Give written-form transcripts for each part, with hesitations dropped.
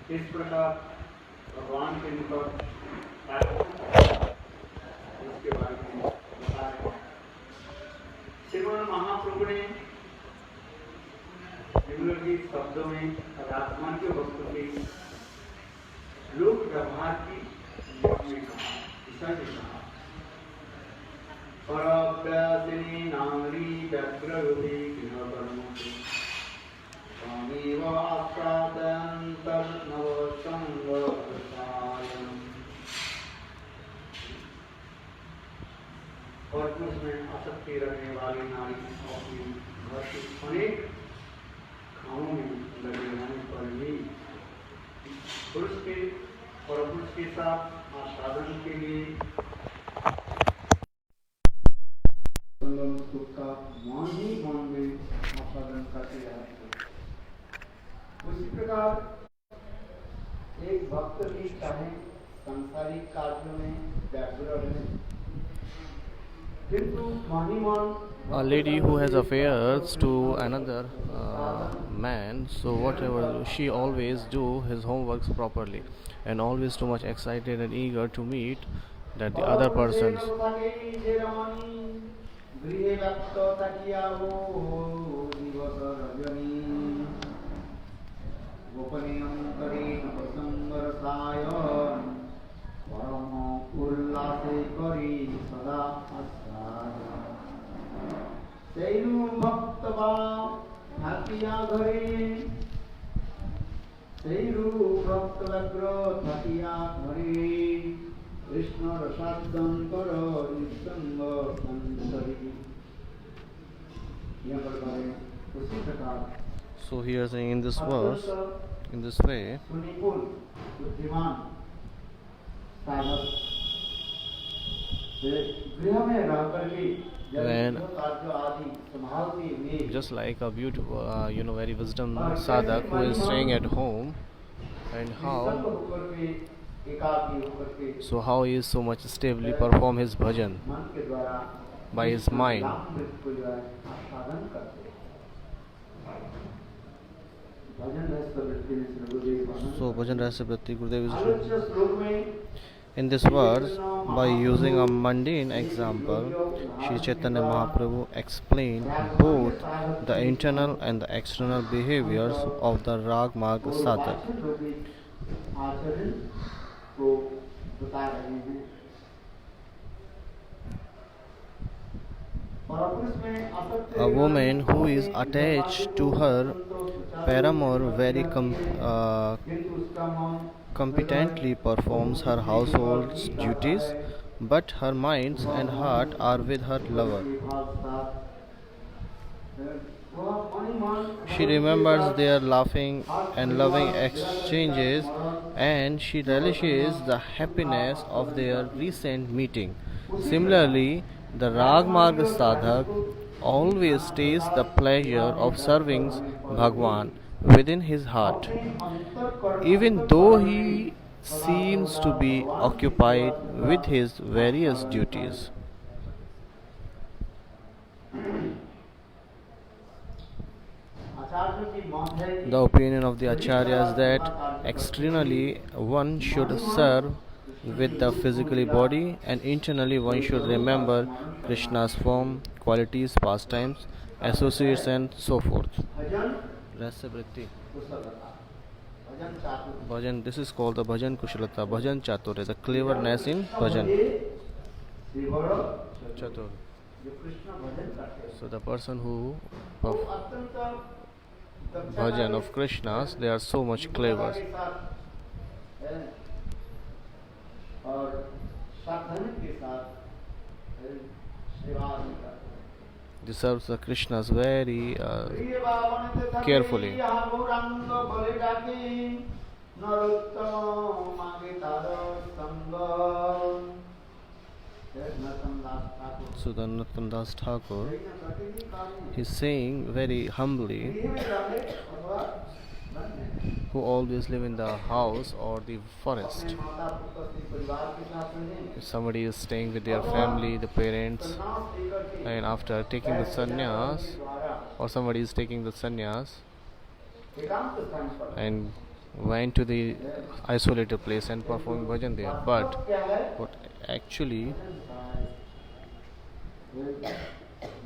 किस प्रकार भगवान के निकट इसके बारे में बता रहे हैं। श्रीमद् महाप्रभु ने निम्नलिखित शब्दों में आत्मा के वस्तु के लोक व्यवहार की में कहा, ईसा ने कहा परव्यासिनी नारी व्यग्रहृदय गृहकर्मसु स्वामेव आस्वादयन्तर्नवसंगसायम्। और उसमें आसक्ति रखने वाली नारी अपने घर के अनेक कामों में लगे रहने पर भी पुरुष के और पुरुष के साथ आस्वादन के लिए सुख का मान ही मान में आस्वादन करते रहते। उसी प्रकार एक भक्त भी चाहे सांसारिक कार्यों में व्याकुल रहे, a lady who has affairs to another man, so whatever she always do his homeworks properly and always too much excited and eager to meet that the other persons. So here saying in this verse, in this way, when just like a beautiful, very wisdom sadhak who is staying at home, and how he is so much stably perform his bhajan by his mind. So Bhajan Rasa Vritti Gurudev is in this verse, by using a mundane example, Sri Chaitanya Mahaprabhu explained both the internal and the external behaviors of the Rag Marg Sadhak. A woman who is attached to her paramour very competently performs her household's duties, but her mind and heart are with her lover. She remembers their laughing and loving exchanges, and she relishes the happiness of their recent meeting. Similarly, the Rag Marg Sadhak always tastes the pleasure of serving Bhagwan within his heart, even though he seems to be occupied with his various duties. The opinion of the Acharya is that externally one should serve with the physical body, and internally one should remember Krishna's form, qualities, pastimes, associates, and so forth. Rasa Vritti. Bhajan, this is called the Bhajan Kushalata, Bhajan Chatur, the cleverness in Bhajan. Chatur. So the person who bhajan of Krishna's, they are so much clever. They serve the Krishna's very carefully. So the Narottam Das Thakur is saying very humbly, who always live in the house or the forest. If somebody is staying with their family, the parents, and after taking the sannyas, or somebody is taking the sannyas and went to the isolated place and performed bhajan there. But क्या है what actually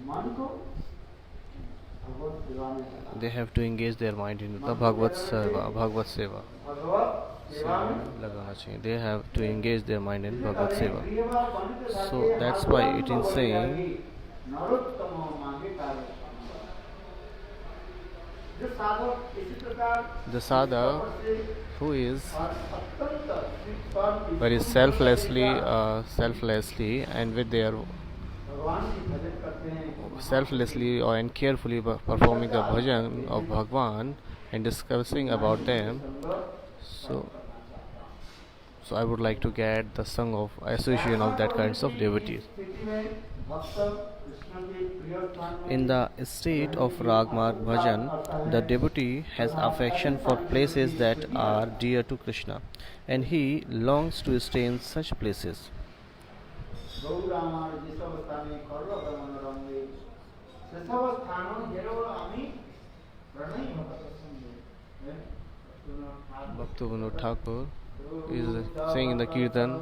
मन को भगवत सेवा में लगा। they have to engage their mind in the Bhagavad Seva. भगवत सेवा में लगाना चाहिए. They have to engage their mind in Bhagavad Seva. प्रियवा Pandit So that's why it is saying Narottam मांगे कार्य जो साधक इसी प्रकार the sadhak who is अत्यंत very selflessly and with their भगवान की भजन करते हैं selflessly and carefully performing the bhajan of Bhagwan and discussing about them. So I would like to get the song of association of that kinds of devotees. In the state of Ragmarg Bhajan, the devotee has affection for places that are dear to Krishna, and he longs to stay in such places. Bhaktivinoda Thakur is saying in the Kirtan,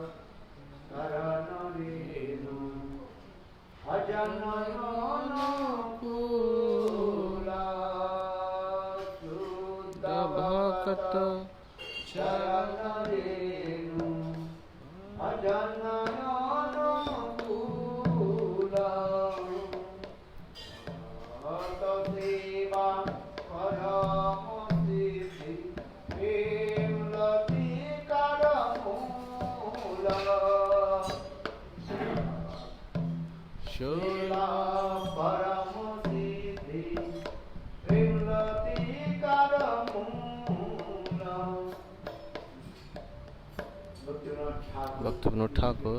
Bhaktivinoda Thakur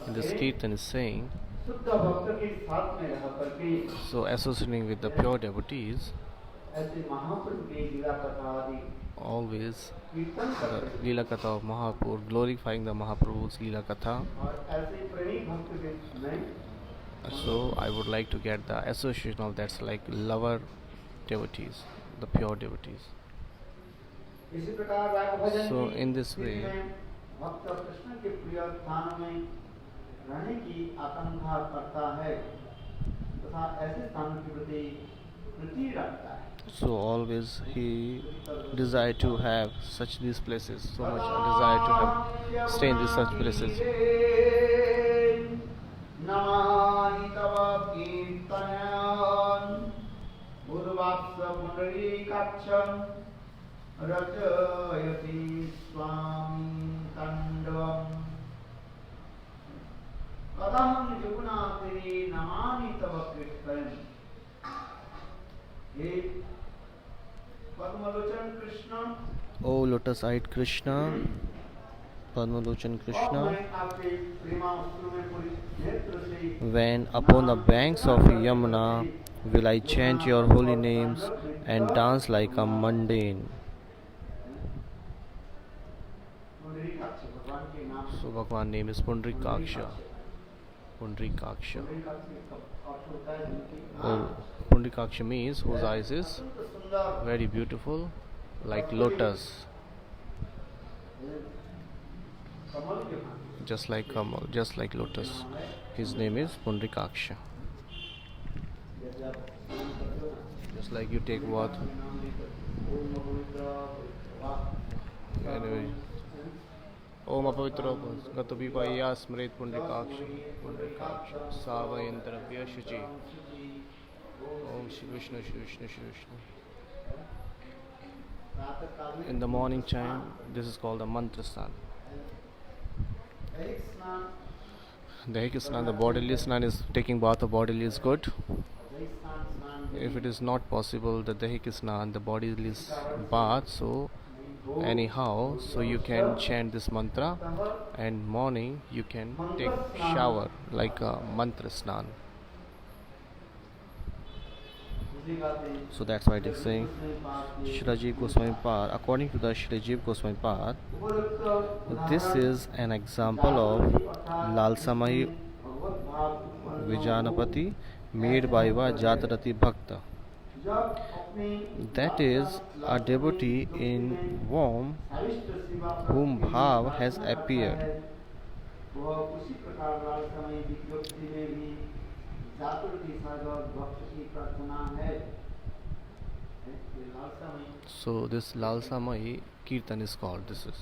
in this Kirtan is saying, so associating with the pure devotees, always the Leela Katha of Mahaprabhu, glorifying the Mahaprabhu's Leela Katha. So I would like to get the association of that's like lover devotees, the pure devotees. So in this way, भक्त कृष्ण के प्रिय स्थान में रहने की आकांक्षा करता है तथा ऐसे स्थानों के प्रति प्रीति रखता है. So always he desire to have such these places, so much desire to have stay in these such places. Namami तव कीर्तनान् गुरुवाक्स पुंडरीकाक्षं रचयति स्वामी ताण्डवम् कदाहं जुगुनाते नमामि तव कीर्तनं. हे Padmalochan Krishna, O lotus-eyed Krishna, Padmalochan Krishna, when upon the banks of Yamuna will I chant your holy names and dance like a mundane. So Bhagwan name is Pundrikaksha. Pundrikaksha. Oh, Pundrikaksha means whose eyes is very beautiful, like lotus, just like Kamal, just like lotus. His name is Pundrikaksha. Just like you take what? Anyway. Om apavitra gato vipaya smrit Pundrikaksha Pundrikaksha Savayantra Shuchi. Om Shri Vishnu Shri Vishnu Shri Vishnu. In the morning time, this is called the mantra snan. The Daihik snan, the bodily snan is taking bath of bodily is good. If it is not possible, the Daihik snan, the bodily is bath, so anyhow, so you can chant this mantra, and morning you can take shower like a mantra snan. So that's why it is saying Srila Jiva Goswami Pad. According to the Srila Jiva Goswami Pad, this is an example of Lalsamai Vijanapati made by Jatarati Bhakta. जब अपनी That is a devotee in whom साविष्ट सेवा whom bhav has करता appeared. है, वह उसी प्रकार लालसामयी विज्ञप्ति में भी जागृति सागर भक्त की प्रार्थना है। ये लालसामयी So this Lalsamai Kirtan is called. This is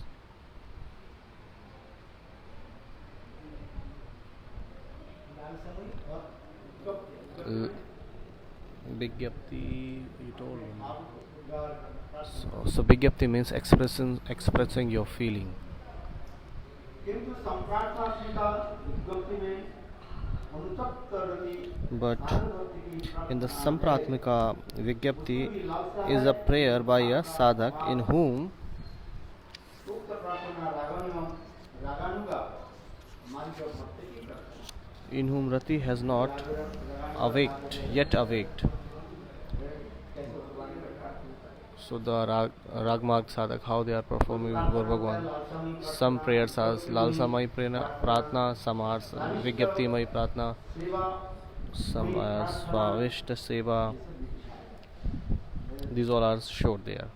लालसामयी और Vigyapti. You told me. भाव So Vigyapti means expressing your feeling. किंतु संप्रार्थना विज्ञप्ति में अनुतप्त रति But साधक की in the Sampratmika Vigyapti is a prayer by a sadhak in whom उक्त प्रार्थना रागानुगा हमारी जो भक्ति की प्रार्थना Rati has not yet awaked. So the Ragmarg Sadhak, how they are performing before Bhagwan. Some prayers are Lalsamai Pratna, some are Vigyaptimai Pratna, some are Svavishta Seva. These all are showed there.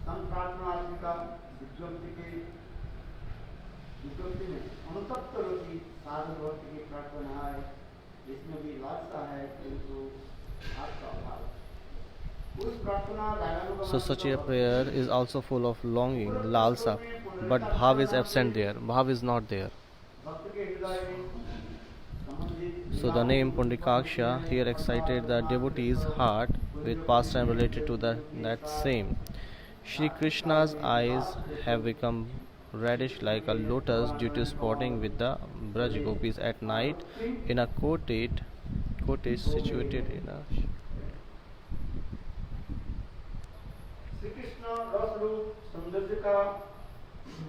संप्रार्थनात्मिका विज्ञप्ति में अनुतप्त रति साधक भक्ति की प्रार्थना है, इसमें भी लालसा है किंतु आपका अभाव। उस प्रार्थना रागानुगा So such a prayer is also full of longing, lalsa, but bhav is absent there. Bhav is not there. भक्त के हृदय में संबंधित So the name Pundrikaksha here excited the devotee's heart with pastime related to that same. Shri Krishna's eyes have become reddish like a lotus due to sporting with the Braj gopis at night in a cottage situated in a Shri Krishna रस रूप सौंदर्य का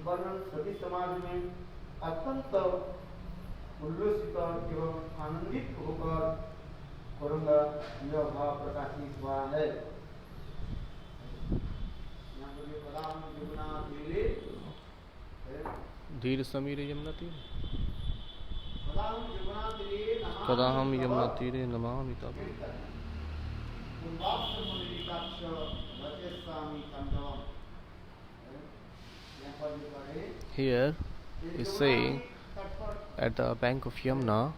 वर्णन सभी समाज में अत्यंत उल्लसित एवं आनंदित होकर करूंगा, यह भाव प्रकाशित हुआ है। यहाँ पर ये पदाम जुगना दिले धीर समीर यमुना तीर पदाम जुगना दिले कदा हम यमुना तीरे नमामि तब. उन्वास मुनिकाक्ष वचस्वामी कंदम। यहाँ पर ये पढ़े Here is saying at the bank of Yamuna,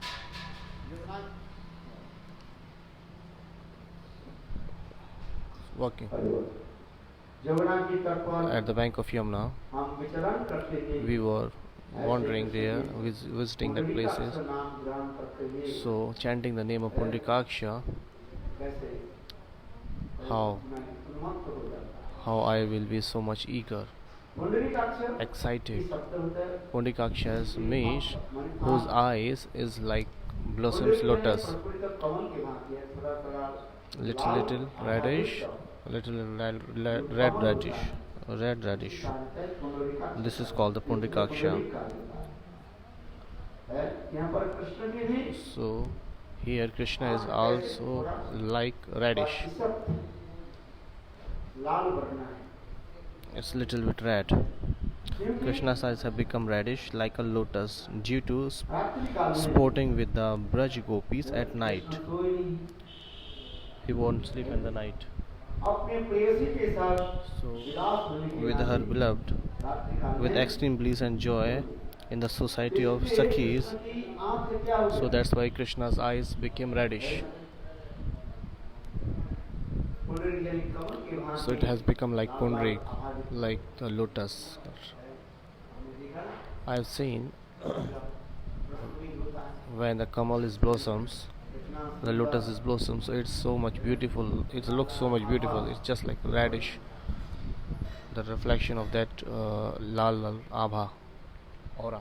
walking Jamuna की तट पर at the bank of Yamuna, हम विचरण करते थे। we were wandering there, visiting that places. नाम ग्रहण करते हुए So chanting the name of Pundrikaksha, कैसे how मैं उन्मत्त हो जाता। how I will be so much eager, Pundarikaksha excited. शब्द होता है Pundrikaksha's means whose eyes is like blossoms lotus, प्रफुल्लित कमल के भांति है, थोड़ा little reddish, red radish. This is called the Pundrikaksha. यहाँ पर कृष्ण की भी So here Krishna is also like radish. लाल वर्ण है। It's little bit red. Krishna's eyes have become reddish like a lotus due to रात्रि काल में sporting with the Braj gopis at night. सोए नहीं, He won't sleep in the night. अपने प्रेयसी के साथ So विलास होने के with her नाते beloved, रात्रि काल with में extreme bliss and joy in the society of Sakhis, so that's why Krishna's eyes became reddish. So it has become like Pundrik, like the lotus. I have seen when the Kamal is blossoms, the lotus is blossom, so it's so much beautiful. It looks so much beautiful. It's just like radish. The reflection of that lal abha aura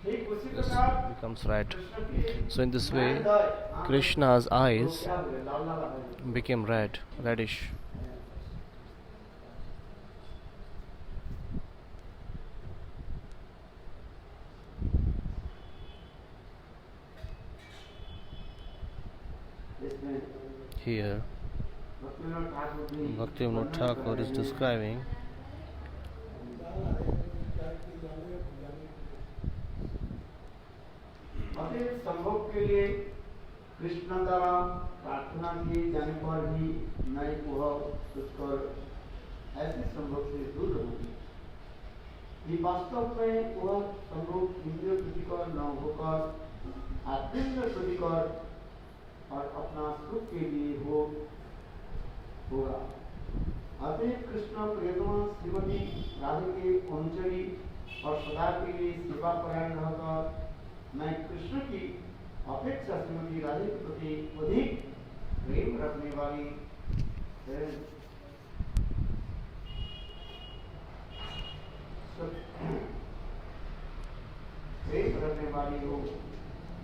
becomes red. So in this way, Krishna's eyes became reddish. Here, Bhaktivinoda Thakur is describing संभोग के लिए कृष्ण द्वारा प्रार्थना किए जाने पर भी नई वह पुष्कर ऐसे संभव से दूर होगी। ये वास्तव में वह संभव इंद्रिय प्रतिकर न होकर आत्मिक प्रतिकर और अपना सुख के लिए होगा। अतः कृष्ण प्रियतमा श्रीमती राधे के अनुचरी और सदा के लिए सेवा परायण रहकर मैं कृष्ण की अपेक्षा श्रीमती राधे के प्रति अधिक प्रेम रखने वाली हो।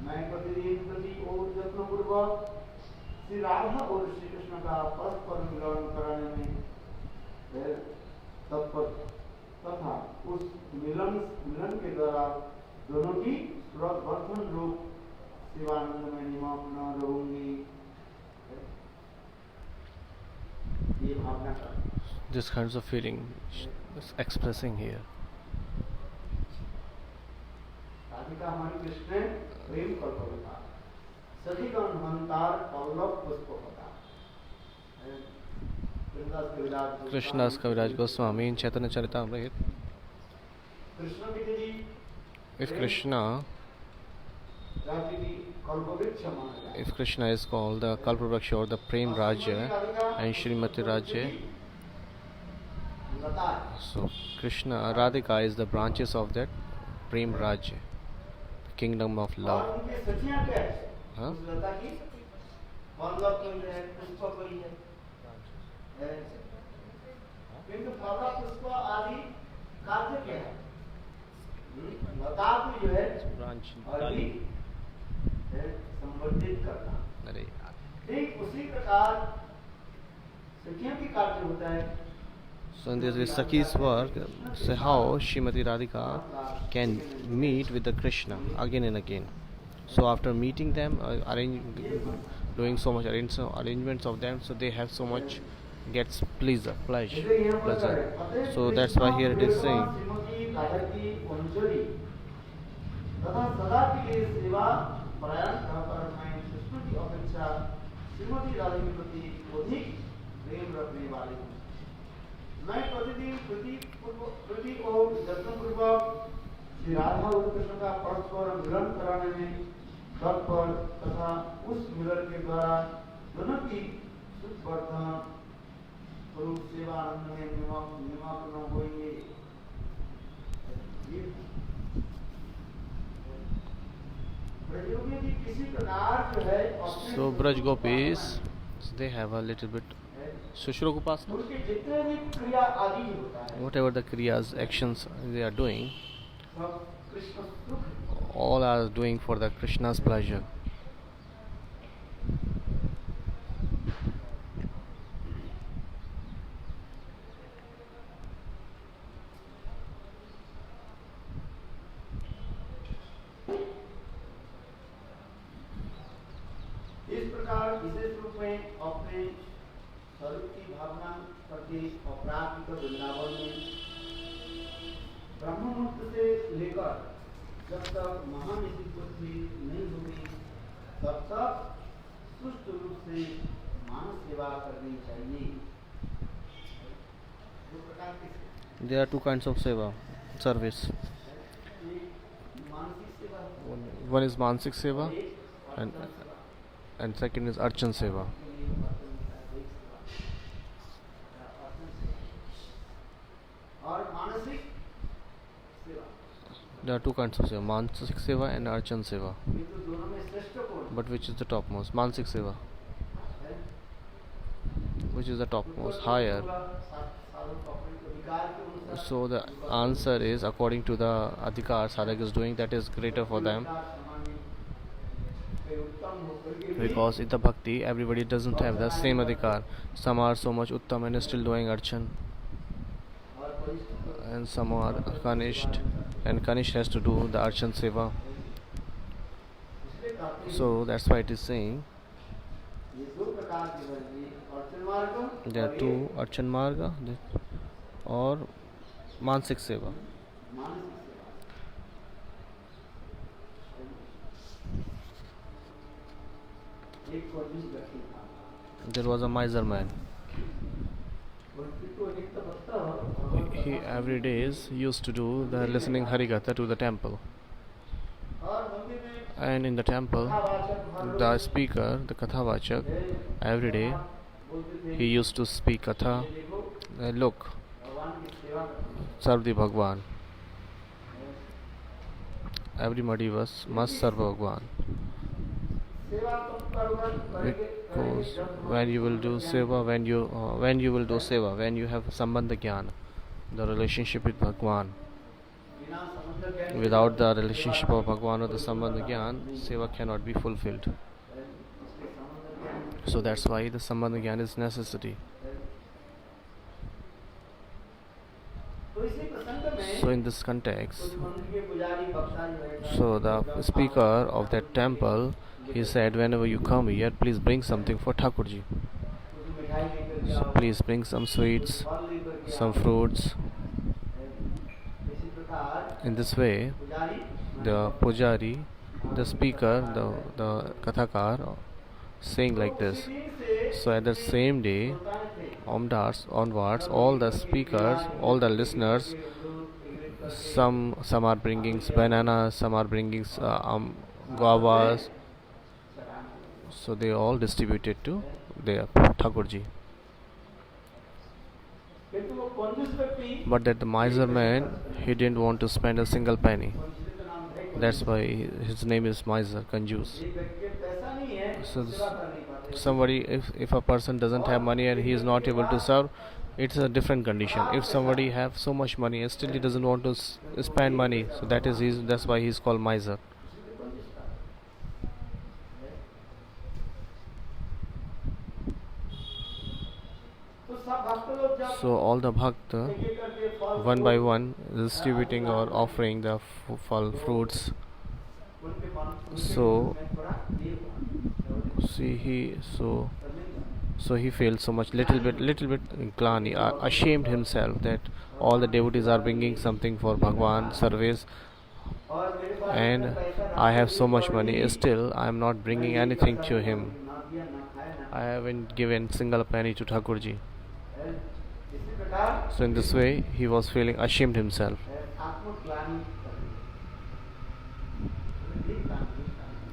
मैं प्रतिदिन प्रति और यत्नपूर्वक श्री राधा और श्री कृष्ण का परस्पर मिलन कराने में तत्पर तथा उस मिलन के द्वारा दोनों की वर्धन रूप शिवानंद में निमग्न रहूंगी। ये भावना का This kinds of feeling is expressing here. Radhika हमारी कृष्ण प्रेम कल्पवता सभी गण हंतार पल्लव पुष्प होता। Krishnadas Kaviraj Goswami in Chaitanya Charitamrita. If Krishna is called the Kalpavriksha or the Prem Raja and Srimati Raja, so Krishna Radhika is the branches of that Prem Raja, kingdom of love. Huh? Branch संवर्धित करना। अरे ठीक उसी प्रकार सखियों की कार्य होता है। So in this Sakhi's work, so how Srimati Radhika can meet with the Krishna again and again. So after meeting them, doing so much arrangements of them, so they have so much gets pleasure. So that's why here it is saying. मैं प्रतिदिन प्रति और यत्नपूर्वक श्री राधा और कृष्ण का परस्पर मिलन कराने में तत्पर तथा उस मिलन के द्वारा दोनों की सुखवर्धन स्वरूप सेवा आनंद में निमग्न होंगे। ब्रजयोगी की किसी प्रकार जो है So Braj Gopis, they have a little bit Sushruta Upasana. Whatever the kriyas, actions they are doing, all are doing for the Krishna's pleasure. इस प्रकार विशेष रूप में अपने स्वरूप की भावना करके अपराधिक वृंदावन में ब्रह्म मुहूर्त से लेकर जब तक महान पृथ्वी नहीं होगी तब तक सुष्ट रूप से मानव सेवा करनी चाहिए। दो प्रकार की There are two kinds of seva, service. मानसिक सेवा One is Mansik Seva and second is Archan Seva. और मानसिक सेवा There are two kinds of seva, Mansik Seva and Archan Seva. ये तो दोनों में श्रेष्ठ कौन But which is the topmost? Mansik Seva. है? Which is the topmost, higher? So the answer is according to the adhikar sadhak is doing, that is greater for them. Because in the bhakti, everybody doesn't have the same adhikar. Some are so much uttam and still doing archan, and some are kanisht, and kanisht has to do the archan seva. So that's why it is saying there are two archan marga or mansik seva. एक कंजूस व्यक्ति था। There was a miser man. व्यक्ति को एक तपस्या He every days used to do the listening Harikatha to the temple. और मंदिर में And in the temple, the speaker, the Kathavachak, every day बोलते थे he used to speak Katha. देखो Look, भगवान की सेवा करो। serve the Bhagwan. Everybody must serve Bhagwan. सेवा तुम करोगे Because when you will do seva, when you will do seva, when you have sambandha jnana, the relationship with Bhagwan. बिना समझ ज्ञान Without the relationship of Bhagwan or the sambandha jnana, seva cannot be fulfilled. इसके समझ ज्ञान So that's why the sambandha jnana is necessity. तो इसी प्रसंग में So in this context, उस मंदिर के पुजारी बक्सा जो है so the speaker of that temple, he said, whenever you come here, please bring something for Thakurji. उसमें मिठाई लेकर के So आओ, please bring some sweets, फल लेकर के some आओ। fruits. इसी प्रकार In this way, पुजारी the pujari, the speaker, the kathakar, saying like this. So at the same day, onwards, all the speakers, all the listeners, some are bringing bananas, some are bringing guavas. So they all distributed to their Thakurji. किंतु वो कंजूस व्यक्ति But that the miser man, he didn't want to spend a single penny. कंजूस का नाम है। That's why his name is miser, Kanjus. एक व्यक्ति के पैसा नहीं है So सेवा कर नहीं पाते। somebody, if a person doesn't have money and he is not able to serve, it's a different condition. If somebody have so much money and still he doesn't want to spend money, so that's why he is called miser. तो सब भक्त लोग जब So all the bhakta, एक एक करके फल one by one, distributing or offering the fruits. उनके मन So में थोड़ा देव so he felt so much little bit glani, ashamed himself that all the devotees are bringing something for Bhagwan service और मेरे पास and I have so much money, still I am not bringing anything to him. ना दिया ना खाया ना I haven't given single penny to Thakurji. इसी प्रकार So in this way he was feeling ashamed himself. आत्मग्लानि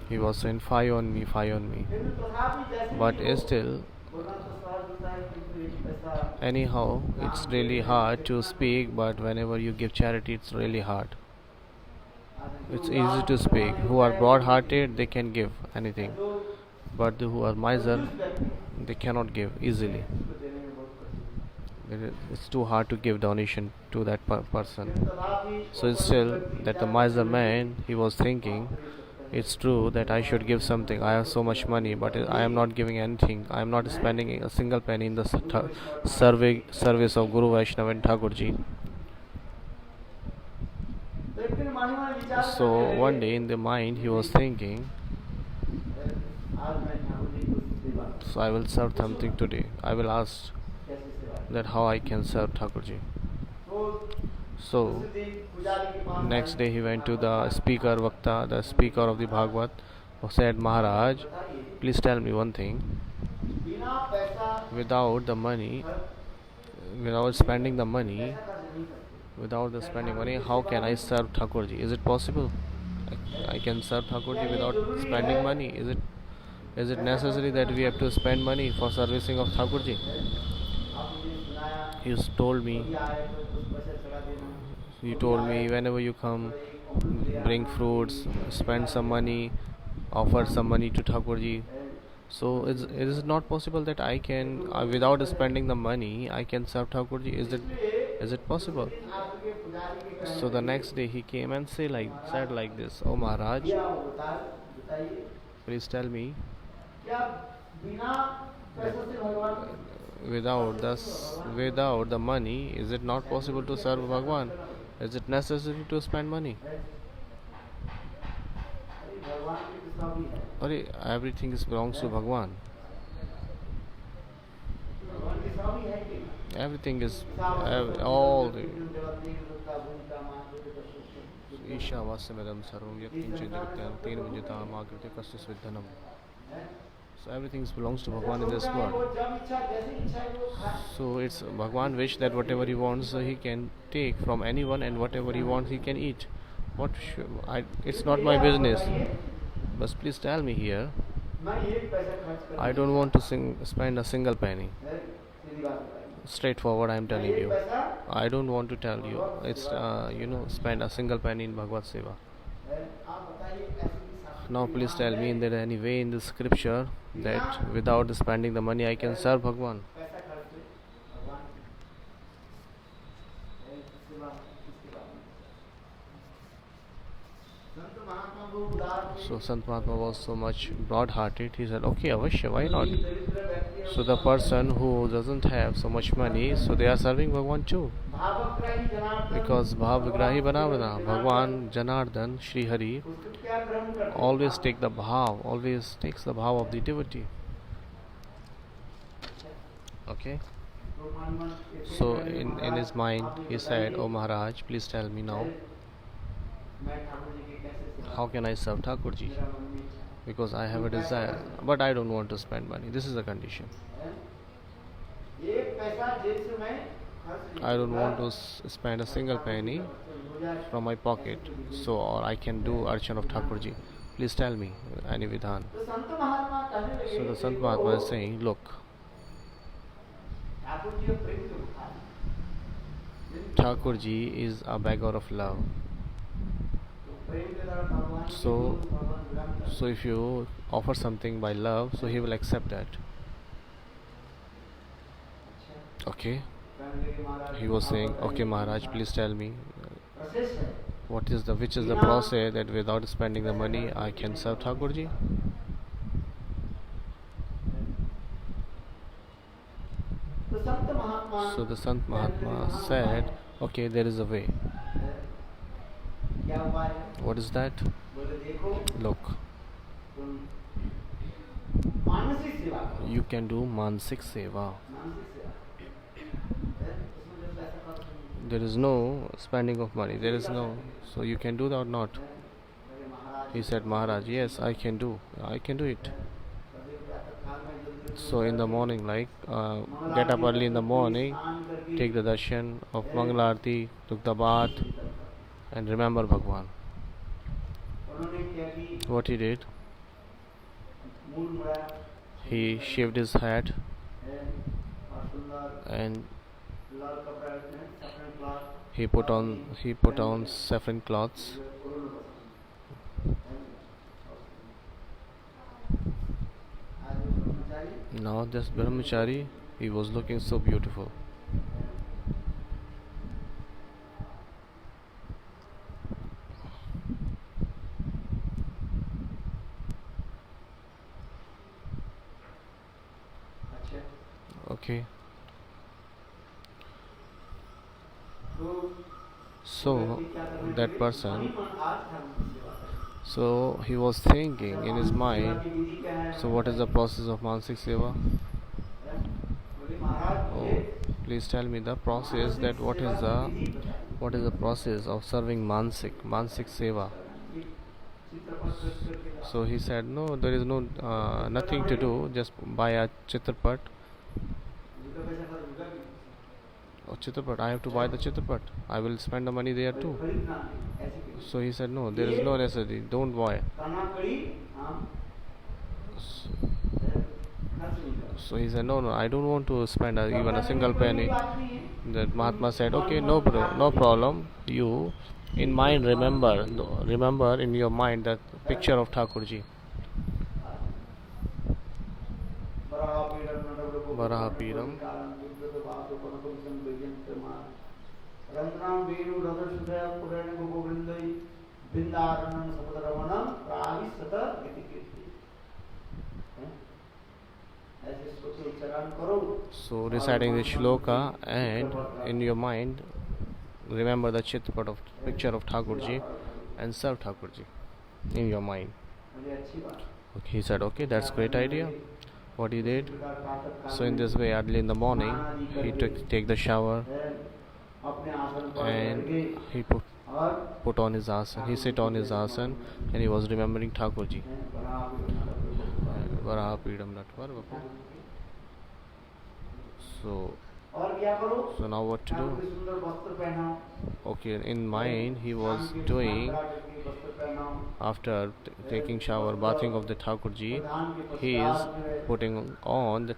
He was saying, fie on me. But still, anyhow, it's really hard to speak, but whenever you give charity, it's really hard. It's easy to speak. Who are broad-hearted, they can give anything. But who are miser, they cannot give easily. It's too hard to give donation to that person. So still, that the miser man, he was thinking, it's true that I should give something. I have so much money, but I am not giving anything. I am not spending a single penny in the service of Guru Vaishnava and Thakurji. So one day in the mind he was thinking, so I will serve something today. I will ask that how I can serve Thakurji. So next day he went to the speaker Vakta, the speaker of the Bhagavad, who said, Maharaj, please tell me one thing. Without the money, without spending money, how can I serve Thakurji? Is it possible? I can serve Thakurji without spending money? Is it necessary that we have to spend money for servicing of Thakurji? He told me whenever you come, bring fruits, spend some money, offer some money to Thakurji. So it is not possible that I can, without spending the money, I can serve Thakurji. Is it possible? So the next day he came and said like this, Oh Maharaj, please tell me, without the money, is it not possible to serve Bhagwan? Is it necessary to spend money? Everything belongs to Bhagwan. Everything is all the Isha Vasamedam Sarvam Yakincha Jagatam Ten Vijata Magrite Kastis Vidhanam. So everything belongs to Bhagwan in this वो world. जब इच्छा जैसी इच्छा है वो खाए। So it's Bhagwan wish that whatever he wants he can take from anyone, and whatever he wants he can eat. It's not my business. But please tell me here. मैं एक पैसा खर्च कर I don't want to spend a single penny. सीधी बात बताइए। Straightforward, I am telling मैं एक you. पैसा I don't want to tell you. It's spend a single penny in Bhagavad Seva. आप बताइए ऐसी भी शास्त्र Now please tell me, is there any way in the scripture that without spending the money I can serve Bhagwan? पैसा खर्च ले भगवान सेवा किसके बारे में। संत महात्मा वो उदार थे। So Sant Mahatma was so much broad-hearted. He said, okay, avashya, why not? दरिद्र व्यक्ति So the person who doesn't have so much money, so they are serving Bhagwan too. भावग्राही Janardan Because Bhav Vigrahi Banavana, Bhagwan Janardhan, Sri Hari, उसको क्या ग्रहण करते हैं? always always takes the bhav of the devotee. Okay? तो मन मन ऐसे So करके in महाराज, his mind आप he ये said, बताइए, oh Maharaj, please tell me now, मैं ठाकुर जी की कैसे सेवा how can I serve Thakur ji? मेरा मन में इच्छा है। Because I have a desire, but I don't want to spend money. This is the condition. एक पैसा जेब से मैं खर्च नहीं I don't want करूंगा। to spend a single penny from my pocket, so or I can do Archan of Thakur ji. Please tell me any vidhan. तो संत महात्मा कहने लगे So the Sant कि Mahatma is वो saying, look, ठाकुर जी का प्रेम तो था। Thakur ji is a beggar of love. तो प्रेम के द्वारा भगवान की So- भगवान ग्रहण करते So if you offer something by love, so he will accept that. हैं। अच्छा, Okay? कहने लगे महाराज, He was आप saying, बताइए okay Maharaj, please tell me process है। which is the process that without spending the money I can serve Thakur ji? तो संत महात्मा So the Sant Mahatma said, okay, there is a way. क्या उपाय है? What is that? बोले देखो Look, तुम मानसिक सेवा करो। you can do Mansik Seva. मानसिक सेवा है? उसमें जो पैसा खर्च नहीं There is no spending of money. There is no. So you can do that or not? है। बोले महाराज He said, Maharaj, yes, I can do. I can do it. कभी प्रातःकाल में जल्दी So in the morning, get up early in the morning, स्नान करके take the darshan of Mangalarti, took the bath, and remember Bhagwan. उन्होंने क्या की What he did? मूल मुड़ा He shaved his head है और सुंदर and लाल कपड़ा में सफेद cloth he put on saffron cloths. आज वो ब्रह्मचारी Now this brahmachari, he was looking so beautiful. अच्छा Okay. तो So व्यक्ति क्या करने that लगे? person, मन ही मन आज ठाकुर की सेवा करें। so he was thinking in his सेवा mind, की विधि क्या है? so what is the process of Mansik Seva? बोले महाराज Oh, ये please tell me the process, that what is the process of serving Mansik Seva? So he said, no, there is no nothing to do, just buy a Chitrapat. Oh, Chitrapat, I have to buy the Chitrapat. I will spend the money there too. So he said, no, there is no necessity, don't buy. So he said, no, I don't want to spend even a single penny. That Mahatma said, okay, no problem. You, in mind, remember in your mind that picture of Thakurji. Varahapiram. So reciting the shloka, and in your mind remember the picture of Thakurji and serve Thakurji in your mind. Okay, he said, okay, that's great idea. What he did, so in this way early in the morning he take the shower and he put on his asan. He sit on his asan and he was remembering Thakurji. Varahapidam Natvar Vapu. So और क्या करो? So now what to Thakur do? के सुंदर वस्त्र पहनाओ। Okay, in mind he was doing, वस्त्र पहनाओ। after taking shower, bathing of the Thakurji, he is putting on the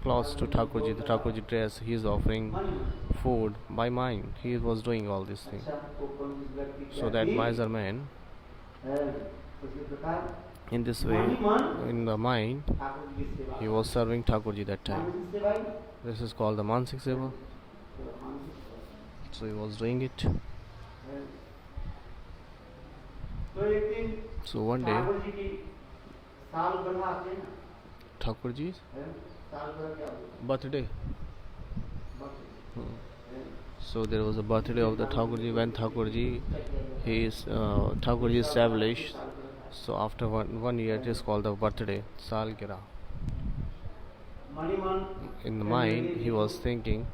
clothes to Thakurji, the Thakurji dress. He is offering food by mind. He was doing all these things. So that miser man, in this way, in the mind, he was serving Thakurji that time. This is called the Mansik Seva. So he was doing it. So one day, Thakurji's birthday. So there was a birthday of the Thakurji. When Thakurji established. So after one year, it is called the birthday, Salgira. In the mind, he was thinking,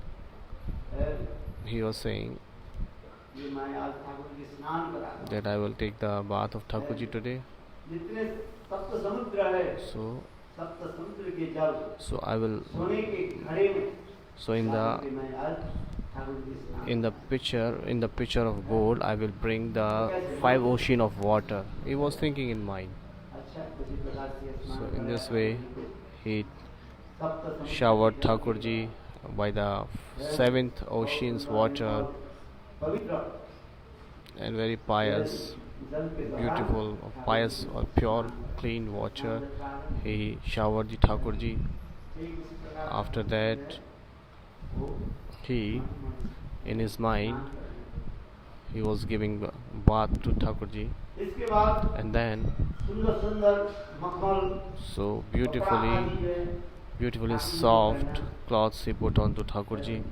he was saying that I will take the bath of Thakurji today. So I will. So in the pitcher of gold, I will bring the 5 ocean of water. He was thinking in mind. So in this way, he showered Thakurji by the 7th ocean's water, and very pious, beautiful, pious or pure, clean water. He showered the Thakurji. After that, he, in his mind, he was giving bath to Thakurji, and then so beautifully soft cloths he put on to Thakurji.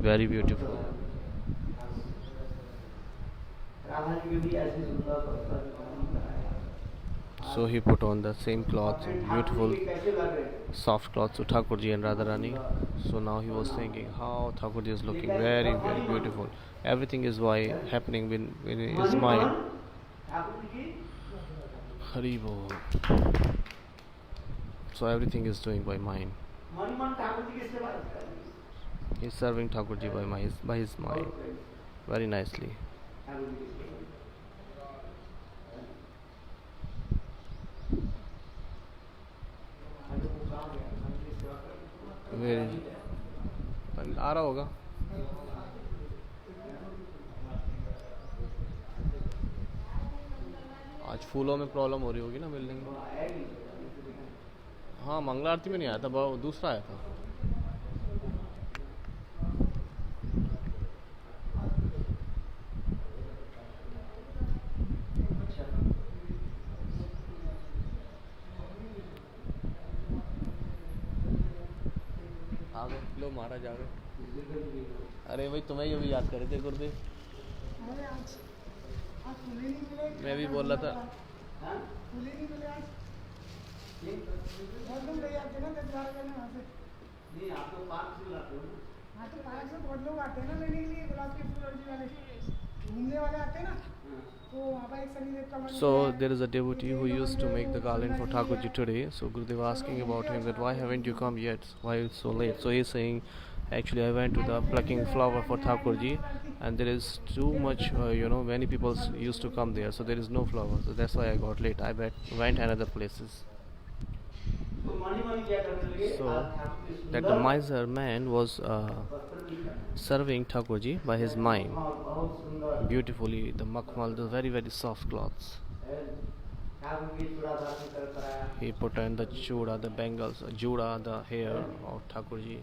Very beautiful. So he put on the same cloth, beautiful soft cloth to Thakurji and Radharani. So now he was thinking how Thakurji is looking very beautiful. Everything is happening in his mind. Hari Bol. So everything is doing by mind. He is serving Thakurji by his mind very nicely. आ रहा होगा. आज फूलों में problem हो रही होगी ना building में. हाँ, मंगला आरती में नहीं आया था, दूसरा आया था. लो महाराज आ गए. अरे भाई तुम्हें ये भी याद करे थे गुरुदेव. मैं भी बोल रहा था. So there is a devotee who used to make the garland for Thakurji today. So Gurudev asking about him that why haven't you come yet? Why it's so late? So he's saying, actually I went to the plucking flower for Thakurji, and there is too much, many people used to come there, so there is no flower. So that's why I got late. I went another places. So that the miser man was serving Thakurji by his mind. Beautifully, the makmal, the very soft cloths. He put on the chuda, the bangles, juda, the hair of Thakurji.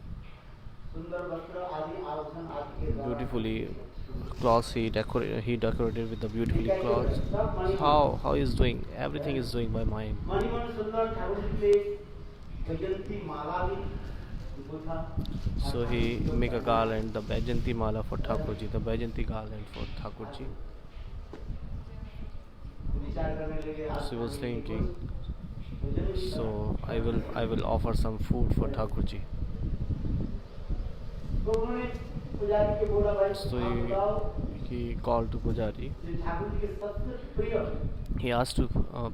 Beautifully cloths he decorated with the beautifully cloths. How he is doing? Everything is doing by mind. So he make a garland, the Baijanti Mala for Thakurji, the Baijanti garland for Thakurji. So he was thinking, so I will offer some food for Thakurji. So he called to Pujari. Shri Thakur ji के सबसे प्रिय He asked to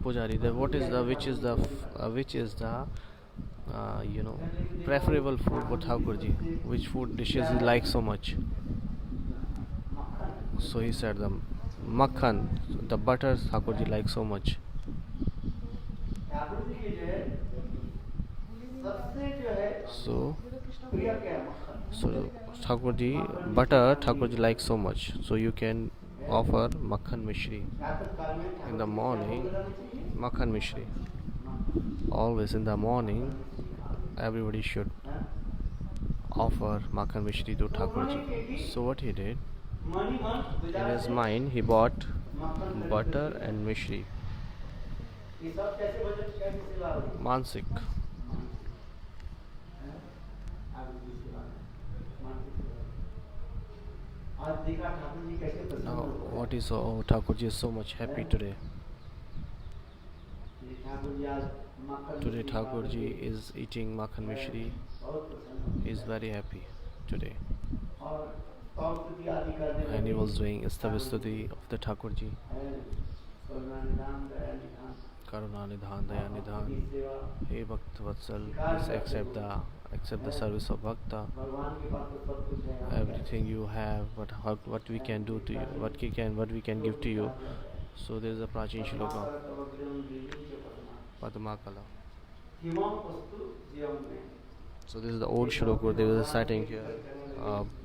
Pujari that what is the which is the preferable food for Thakurji, which food dishes he likes so much. So he said the makhan, the butter Thakurji likes so much. Thakur ji की जो है सबसे जो है So प्रिय क्या है मक्खन so Thakurji butter Thakurji likes so much. So you can offer makhan mishri प्रातः काल में in the morning. Makhan mishri. Always in the morning, everybody should offer makhan mishri to Thakurji. So what he did, money मन in his mind, he bought butter and mishri. ये सब कैसे budget कैसे सेवा होगी Mansik. आपकी सेवा मानसिक सेवा आज देखा ठाकुर जी कैसे प्रसन्न Now हो what is oh Thakurji is so much happy today. Shri Thakur ji आज मक्खन Today Thakurji is eating makhan mishri. बहुत प्रसन्न He is very happy today. और स्तव स्तुति आदि करने And he लगे। was doing Istavistuti of the Thakurji. करुणा निधान दया निधान Karuna Nidhan, Daya Nidhan. की सेवा Hey Bhakt Vatsal, please accept the service of Bhakta. भगवान के पास तो सब कुछ है Everything you have, what we can do to you, what we can give to you. So there is a Prachin Shloka, Padmakala. So this is the old Shloka. There was a setting here.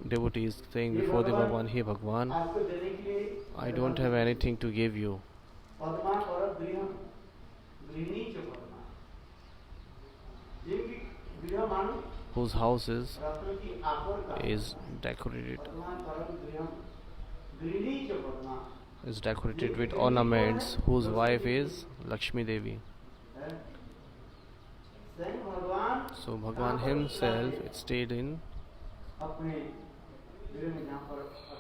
Devotees saying before the Bhagwan, Hey Bhagwan, आपको देने के लिए I don't have anything to give you. Padma और गृहम गृहिणी च पद्मा जिनकी गृह मानो Whose houses रत्न की आभर का is decorated पद्मा और गृहम गृहिणी च Padma is decorated with ornaments, whose wife is Lakshmi Devi. है स्वयं भगवान So Bhagwan himself stayed in अपने गृह में जहाँ पर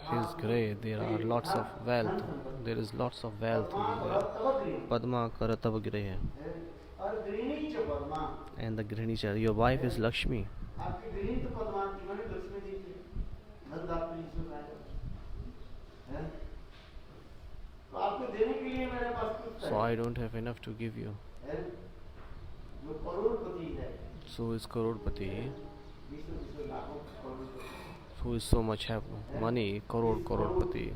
his grave. There are lots of wealth. There is lots of wealth there. Padma Karatav Griha. और गृहिणी च Padma And the Grihini, your wife is Lakshmi. आपकी गृहिणी तो पद्मा थी मैंने लक्ष्मी जी थी धनदात्री ईश्वर राजा है तो आपको देने के लिए मेरे पास कुछ So I don't have enough to give you. है जो करोड़पति है So is Karodpati, विश्व लाखों करोड़पति who is so much have money, Karodpati.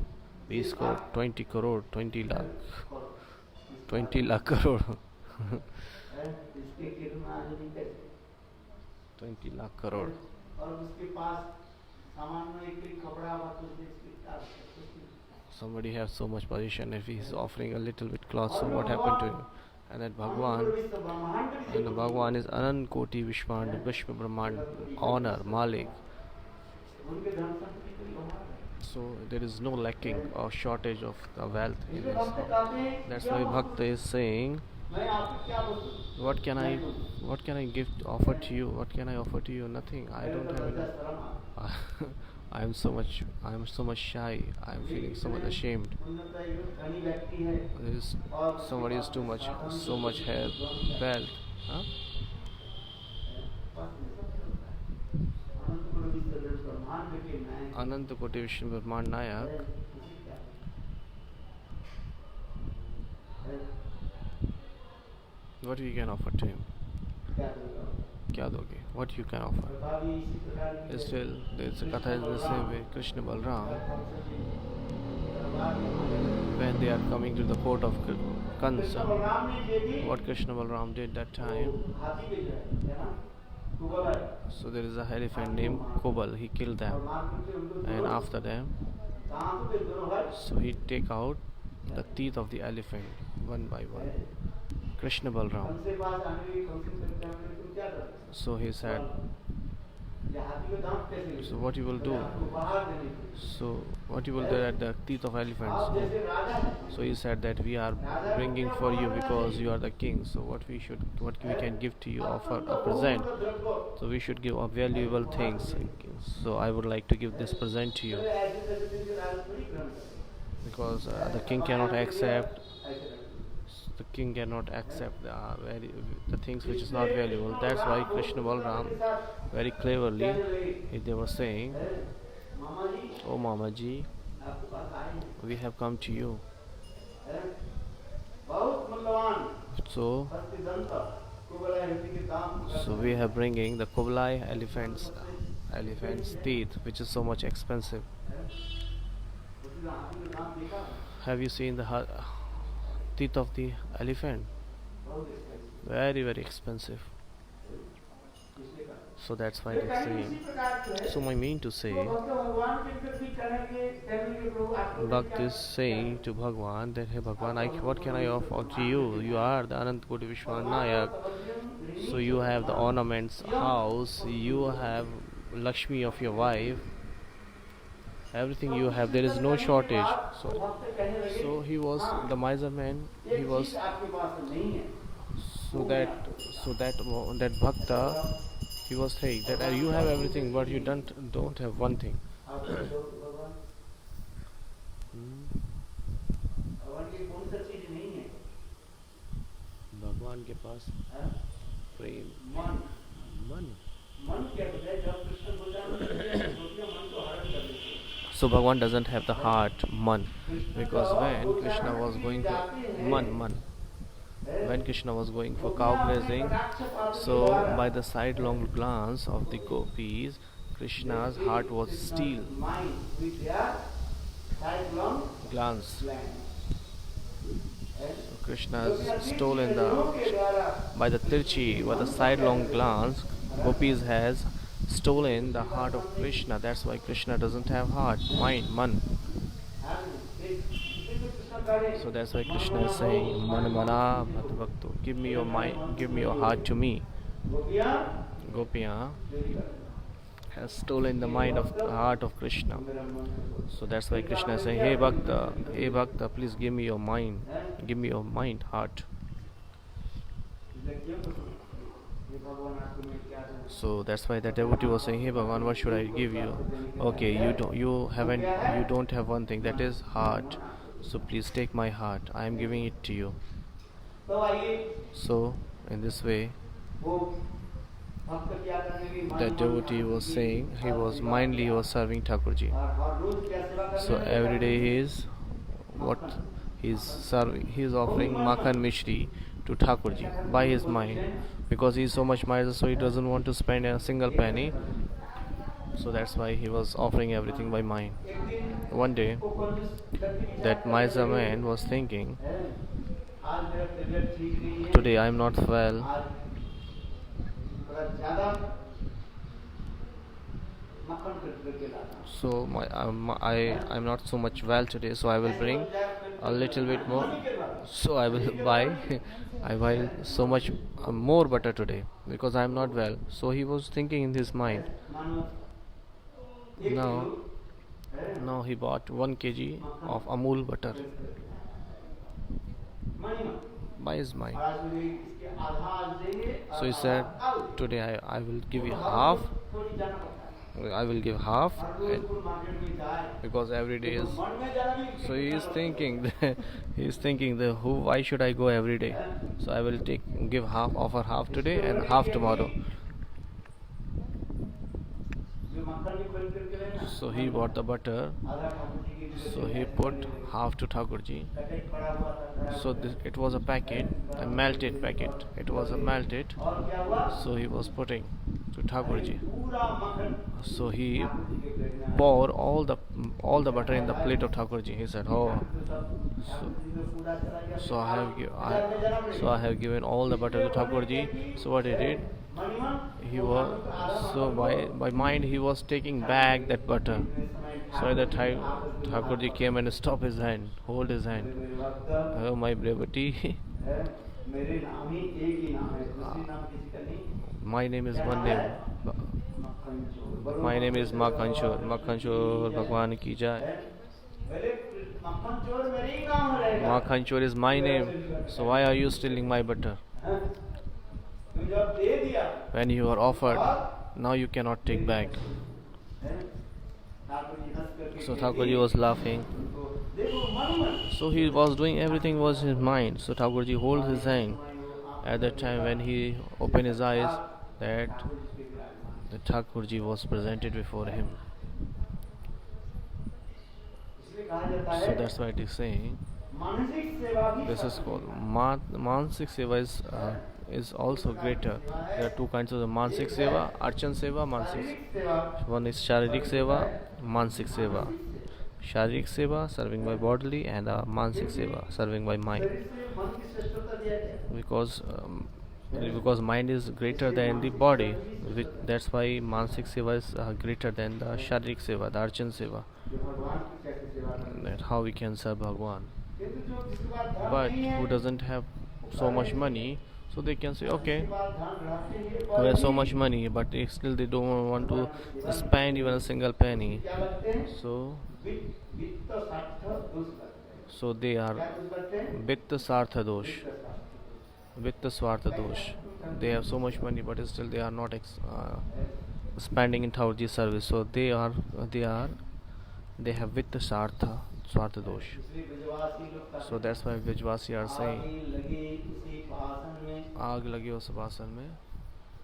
20 crore, 20 crore, 20 lakh. 20 lakh crore. है इसके कितना आदमी कैसे 20 lakh crore. और उसके पास सामान्य एक ही कपड़ा हुआ तो इसके क्या Somebody has so much position, if he is offering a little bit cloth, so what happened to him? And that Bhagwan is Anand Koti Vishwand, Vishwa Brahmand, honor, Malik. उनके धन संपत्ति कोई कमाल है So there is no lacking or shortage of the wealth in इसलिए his भक्त house. कहते हैं That's why Bhakta is saying, मैं आपको क्या बोलूं what can I give offer to you? What can I offer to you? Nothing. I don't have enough. शर्म आ I am so much shy. I am feeling so much ashamed. उन्नत एक धनी व्यक्ति है There is somebody is so much hair, wealth. Huh? अनंत गुरु विश्व ब्रह्मांड के नायक Ananta Koti Vishnu Brahmand Nayak. What you can offer to him? Kya doge? What you can offer? Still, there is a katha is the same way. Krishna Balram, when they are coming to the court of Kansa, what Krishna Balram did that time. So there is a elephant named Kobal. He killed them, and after them, so he take out the teeth of the elephant one by one. Krishna Balram. So he said, so what you will do? So what you will do at the teeth of elephants? So he said that we are bringing for you because you are the king. So what we can give to you, offer a present. So we should give valuable things. So I would like to give this present to you because the king cannot accept. The king cannot accept the things which is not valuable. That's why Krishna Balram very cleverly they were saying, "Oh Mamaji, आपके पास आए हैं, we have come to you. हैं? बहुत मूल्यवान So, हस्ती दंत कुबला हस्ती के दाम so we have bringing the Kublai elephant's teeth, which is so much expensive. उसी हाथी के दाम देखा Have you seen the teeth of the elephant? बहुत एक्सपेंसिव Very, very expensive. इसलिए का So that's why ये they कहीं say. इसी प्रकार से है So I mean to say, तो भक्त भगवान के प्रति कहेंगे प्रभु आपको Bhakt is saying to Bhagwan that, hey Bhagwan, what can I offer to you? You are the Anant Koti Vishwanayak. So you have the ornaments, house, you have Lakshmi of your wife, everything you have. There is no shortage. So he was the miser man. He was आपके पास नहीं है that bhakta. He was saying that you have everything, but you don't have one thing. आप भगवान भगवान की कौन सा चीज नहीं है भगवान के पास हाँ? प्रेम मन मन. मन क्या होता है जब कृष्ण बोला मन को हरण कर देते हैं So Bhagwan doesn't have the heart man, because when Krishna was going for man, when Krishna was going for cow grazing, so by the sidelong glance of the gopis, Krishna's heart was steel mind with their sidelong glance. glance. Krishna's stolen by the tirchi, by the sidelong glance, gopis has stolen the heart of Krishna. That's why Krishna doesn't have heart, mind, man. So that's why Krishna is saying, Man mana bhakt bhakto, give me your mind, give me your heart to me. Gopiya has stolen the heart of Krishna. So that's why Krishna is saying, hey Bhakta, please give me your mind, heart. So that's why the devotee was saying, hey Bhagavan, what should I give you? Okay, you don't have one thing, that is heart. So please take my heart, I am giving it to you. So in this way, that devotee was saying, he was serving Thakurji. So every day he is offering Makhan Mishri to Thakurji by his mind, because he is so much miser, so he doesn't want to spend a single penny. So that's why he was offering everything by mind. One day, that miser man was thinking, today I am not well, so I am not so much well today, so I will bring a little bit more. So I will buy I buy so much more butter today, because I am not well. So he was thinking in his mind. Now he bought 1 kg of Amul butter by his mind. So he said, today I will give you half. I will give half, because every day is. So he is thinking, why should I go every day? So I will offer half today and half tomorrow. So he bought the butter. So he put half to Thakurji. So it was a packet, a melted packet. It was a melted. So he was putting to Thakurji. So he poured all the butter in the plate of Thakurji. He said, "Oh, so I have given all the butter to Thakurji." So what he did? By mind he was taking back that butter. So at that time Thakurji came and stopped his hand, hold his hand. Oh my brevity. My name is one name. My name is Makhan Chor. Makhan Chor Bhagwan ki jai. Makhan Chor is my name. So why are you stealing my butter? When you are offered, now you cannot take back. So Thakurji was laughing. So he was doing everything was in his mind. So Thakurji holds his hand. At that time when he opened his eyes, that the Thakurji was presented before him. कहा जाता So है that's why it is saying मानसिक सेवा भी this is called Mansik Seva is also greater. There are two kinds of the Mansik Seva, Archan Seva, Mansik. शारीरिक सेवा One is Sharirik Seva, Mansik Seva. Sharirik Seva serving by bodily and Mansik Seva serving by mind. शरीर से मन की श्रेष्ठता दिया गया है। Because mind is greater than the body, that's why Mansik Seva is greater than the Sharirik Seva, the Archan Seva. जो भगवान की कैसे सेवा करें। That how we can serve Bhagwan. किंतु जो जिसके पास धन But नहीं है, who doesn't have so much money, so they can say, okay, जिसके पास धन रहते हैं, who has so पर much money, but still they don't want to spend even a single penny. क्या लगते हैं? So, वित्त सार्थ दोष लगते हैं। so they क्या are दोष लगते हैं? Vitta Sartha Dosh, वित्त सार्थ। Vitta Swartha Dosh. They have so much money, but still they are not spending in Thakurji service. So they have Vitta Sartha Swartha Dosh. इसलिए ब्रजवासी लोग कहते So that's why Vijvasi are हैं, saying, आगी लगे उसी भाषण में, आग लगे उस भाषण में.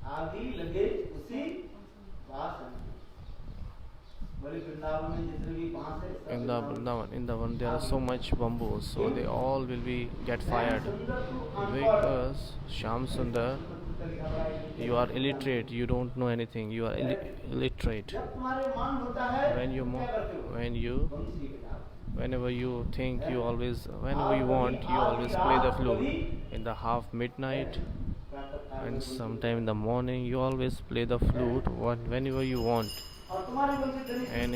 आगी लगे उसी भाषण में। बोले वृंदावन में जितने भी बांस है, सब In the Vrindavan, there are so much bamboos, so they all will be get fired. Because Sham Sundar, you are illiterate, you don't know anything, you are illiterate. जब तुम्हारे मन होता है, When you क्या करते हो? बंसी बजाओ। whenever you think, whenever you want, you always play the flute. In the half midnight and sometime in the morning, you always play the flute whenever you want. और तुम्हारी बंसी धनी And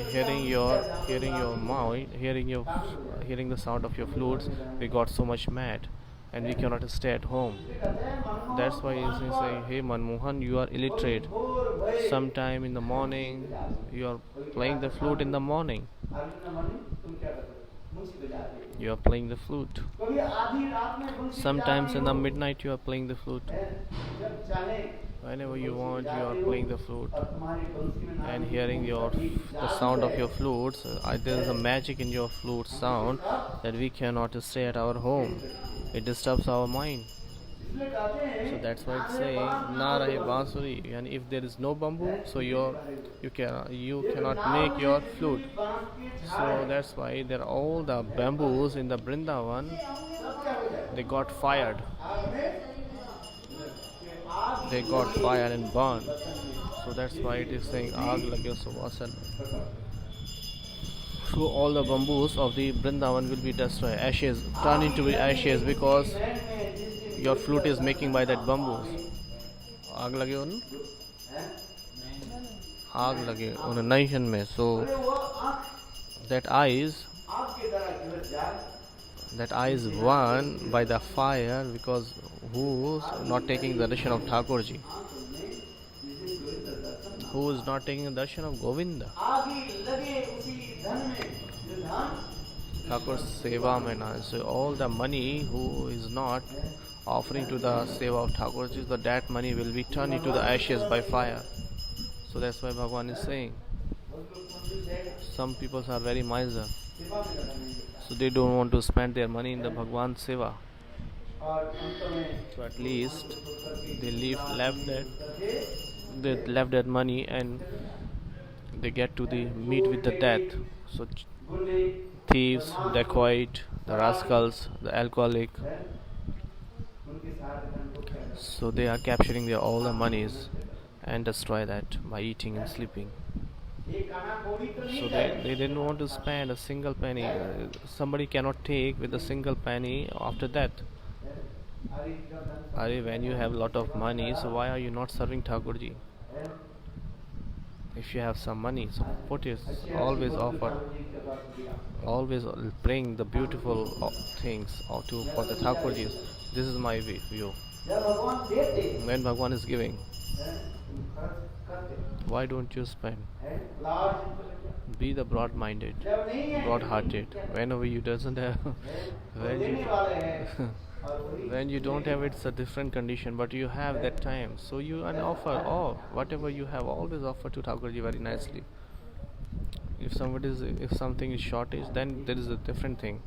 hearing the sound of your flutes, we got so much mad, and we cannot stay at home. कहते हैं, Manmohan That's why he's saying, hey Manmohan, you are illiterate. घोर भय। Sometime in the morning, you are playing the flute in the morning. Arjun ने money, तुम क्या करते हो? बंसी बजा रहे हो। You are playing the flute. कभी आधी रात में बंसी बजा Sometimes रही in the हो। midnight, you are playing the flute. जब चाहे Whenever you want, you are playing the flute. और तुम्हारी बंसी में And नाद hearing the sound of your flutes, there is a magic in your flute sound that we cannot stay at our home. It disturbs our mind. इसलिए कहते हैं, So that's why it's saying, na rahe bansuri. And if there is no bamboo, so you cannot make your flute. बांस के So that's why there are all the bamboos in the Brindavan, they got fired. They got fired and burned. So that's why it is saying aag lage suvasan. So all the bamboos of the Brindavan will be destroyed, ashes, turn into ashes, because your flute is making by that bamboos. Aag lage un? Aag lage un nation mein. So that eyes burn by the fire, because who's not taking the darshan of Thakurji, who is not taking the darshan of Govinda. Thakur seva mein na. So all the money who is not offering to the seva of Thakurji, so that money will be turned into the ashes by fire. So that's why Bhagwan is saying, some people are very miser, so they don't want to spend their money in the Bhagwan seva. So at least they left that money, and they get to the meet with the death. So thieves, dacoit, the rascals, the alcoholic, so they are capturing all the monies and destroy that by eating and sleeping. So they didn't want to spend a single penny. Somebody cannot take with a single penny after death. When you have a lot of money, so why are you not serving Thakurji? If you have some money, so put it, always offer, always bring the beautiful things for the Thakurji. This is my view. When Bhagwan is giving, why don't you spend? Be the broad-minded, broad-hearted. Whenever you doesn't have, when you don't have, it's a different condition, but you have that time, so you can offer all, whatever you have, always offer to Thakurji very nicely. If something is shortage, then there is a different thing.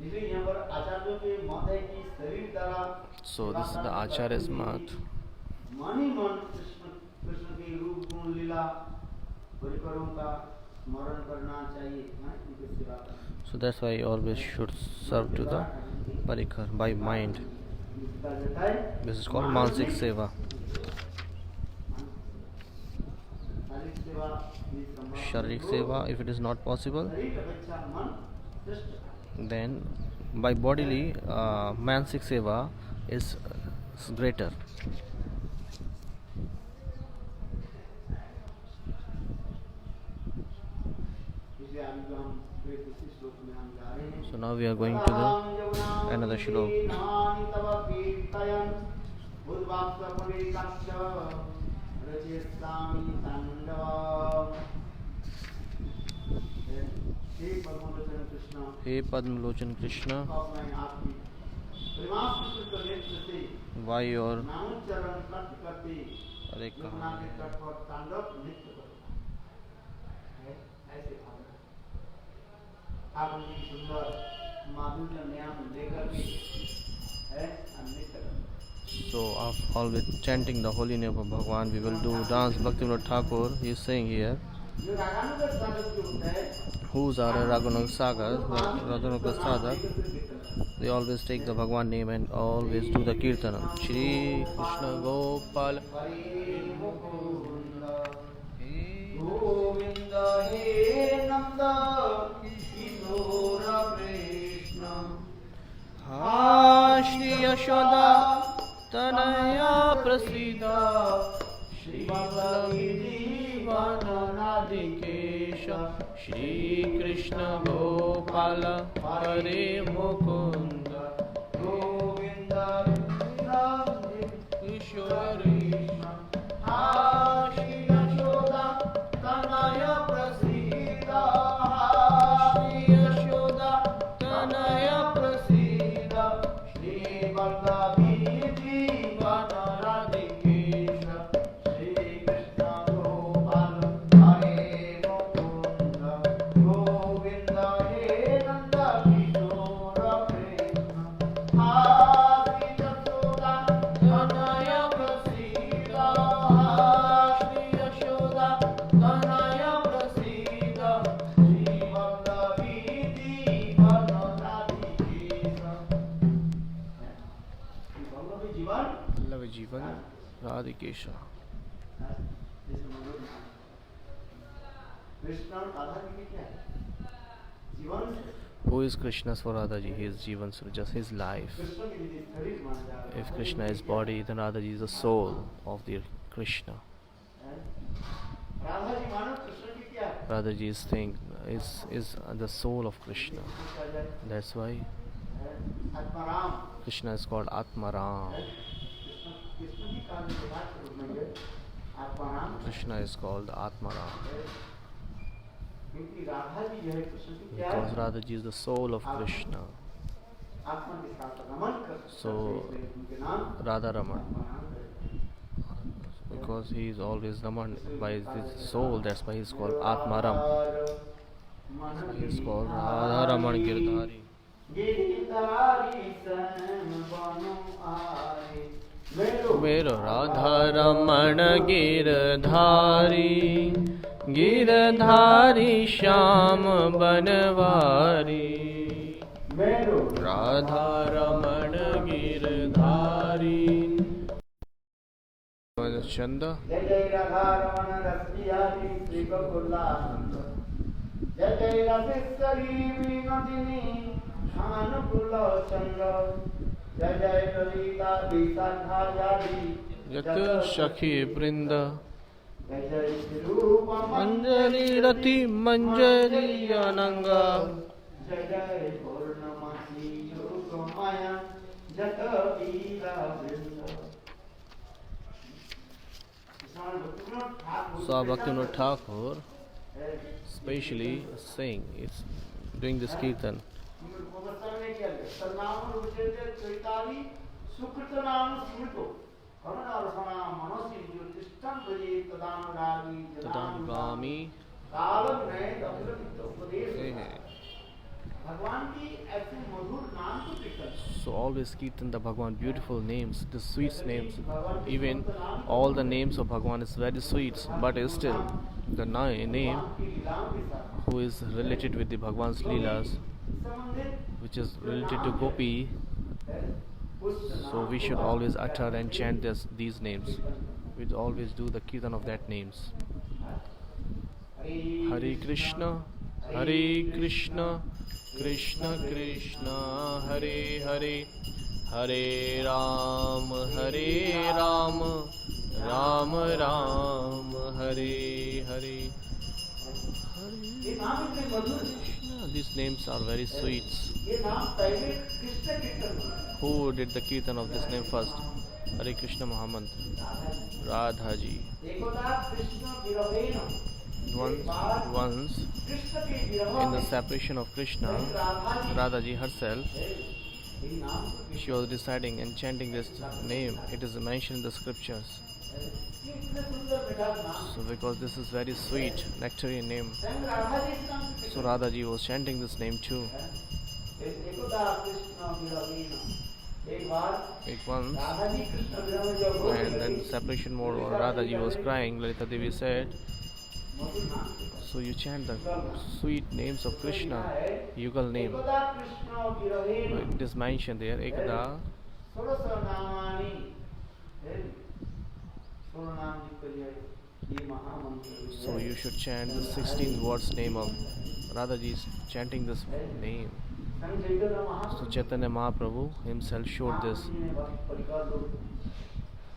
इसलिए इसलिए यहाँ पर आचार्यों के मत है कि शरीर द्वारा So this is the Acharya's mat. मन ही मन कृष्ण कृष्ण के रूप गुण लीला परिकरों का स्मरण करना चाहिए, उनकी सेवा करना। So that's why you always should serve to the parikar by mind. This is called Mansik Seva. Sharik Seva, if it is not possible, then by bodily Mansik Seva is greater. So now we are going to the another shloka. Hey Padmalochan Krishna, why your अरे कहाँ So always chanting the holy name of Bhagwan, we will do dance. Bhaktivinoda Thakur, he is saying here, whose are Raghunath Sagar, Raghunath Sadak, they always take the Bhagwan name and always do the Kirtanam. Shri Krishna Gopal Govinda He Nanda Kishora Krishna Ha Shri Yashoda Tanaya Prasida Shri Vallavi Vanadikesha Shri Krishna Gopala Hare Mukunda Govinda Kishori Ha Shri Yashoda Tanaya Prasida Shri Yashoda Tanaya Prasida Shri Vallavi Radhikesha. Who is Krishna for Radhaji? He is Jivan, just his life. If Krishna is body, then Radhaji is the soul of the Krishna. Radhaji is thing is the soul of Krishna. That's why Krishna is called Atmaram. Krishna is called Atmaram because Radhaji is the soul of Krishna. So Radha Raman, because he is always Raman by his soul, that's why he is called Atmaram. He is called Radha Raman Girdhari. मेरो राधा रमण गिरधारी गिरधारी श्याम बनवारी राधा रमण गिरधारी चंद जय जय राधा रमण रसियारी श्री गोकुलानंद जय जय रसिकरी विनोदिनी अनुकूल चंद्र जय जय ललिता विशाखा जारी यत सखी वृंद जय जय रूप मंजरी रति मंजरी अनंग जय जय पूर्णमासी योग माया जत वीरा वृंद। So Bhaktivinoda Thakur specially saying, it's doing this kirtan. Tadangami भगवान की ऐसे मधुर नाम को कीर्तन करो। So always kirtan the Bhagwan, beautiful names, the sweet names. Even all the names of Bhagwan is very sweet, but still the name भगवान की लीलाओं के साथ who is related with the Bhagwan's Leelas, संबंधित which is related to Gopi, so we should always utter and chant these names. We always do the kirtan of that names. Hare Krishna, Hare Krishna, Krishna Krishna, Hare Hare, Hare Ram, Hare Ram, Ram Ram, Hare Hare. ये नाम इतने मधुर हैं। Krishna, these names are very sweet. ये नाम पहले कृष्ण कीर्तन में Who did the kirtan of this name first? Hare Krishna Mahamantra, Radha ji. एकदा कृष्ण विरहेण Once कृष्ण के विरह in the separation of Krishna, Radha ji herself, ये नाम को she was reciting and chanting this name. It is mentioned in the scriptures. ये इतने सुंदर मीठा नाम So because this is very sweet, nectarian name, स्वयं राधा जी इस नाम को so Radha ji was chanting this name too. एकदा कृष्ण विरहेण एक बार Like once, राधा जी कृष्ण विरह में जब रो and then separation mode, Radha ji was crying. Lalita Devi said, मधुर नाम so you chant the sweet names of Krishna, Yugal name. एकदा Krishna विरहेण It is mentioned there, Ekada. षोडश नामानि षोडश नाम युक्त ये महामंत्र So you should chant the 16 words name of Radha ji is chanting this name. स्वयं Chaitanya Mahaprabhu So Chaitanya Mahaprabhu himself showed this. ने परिकर दो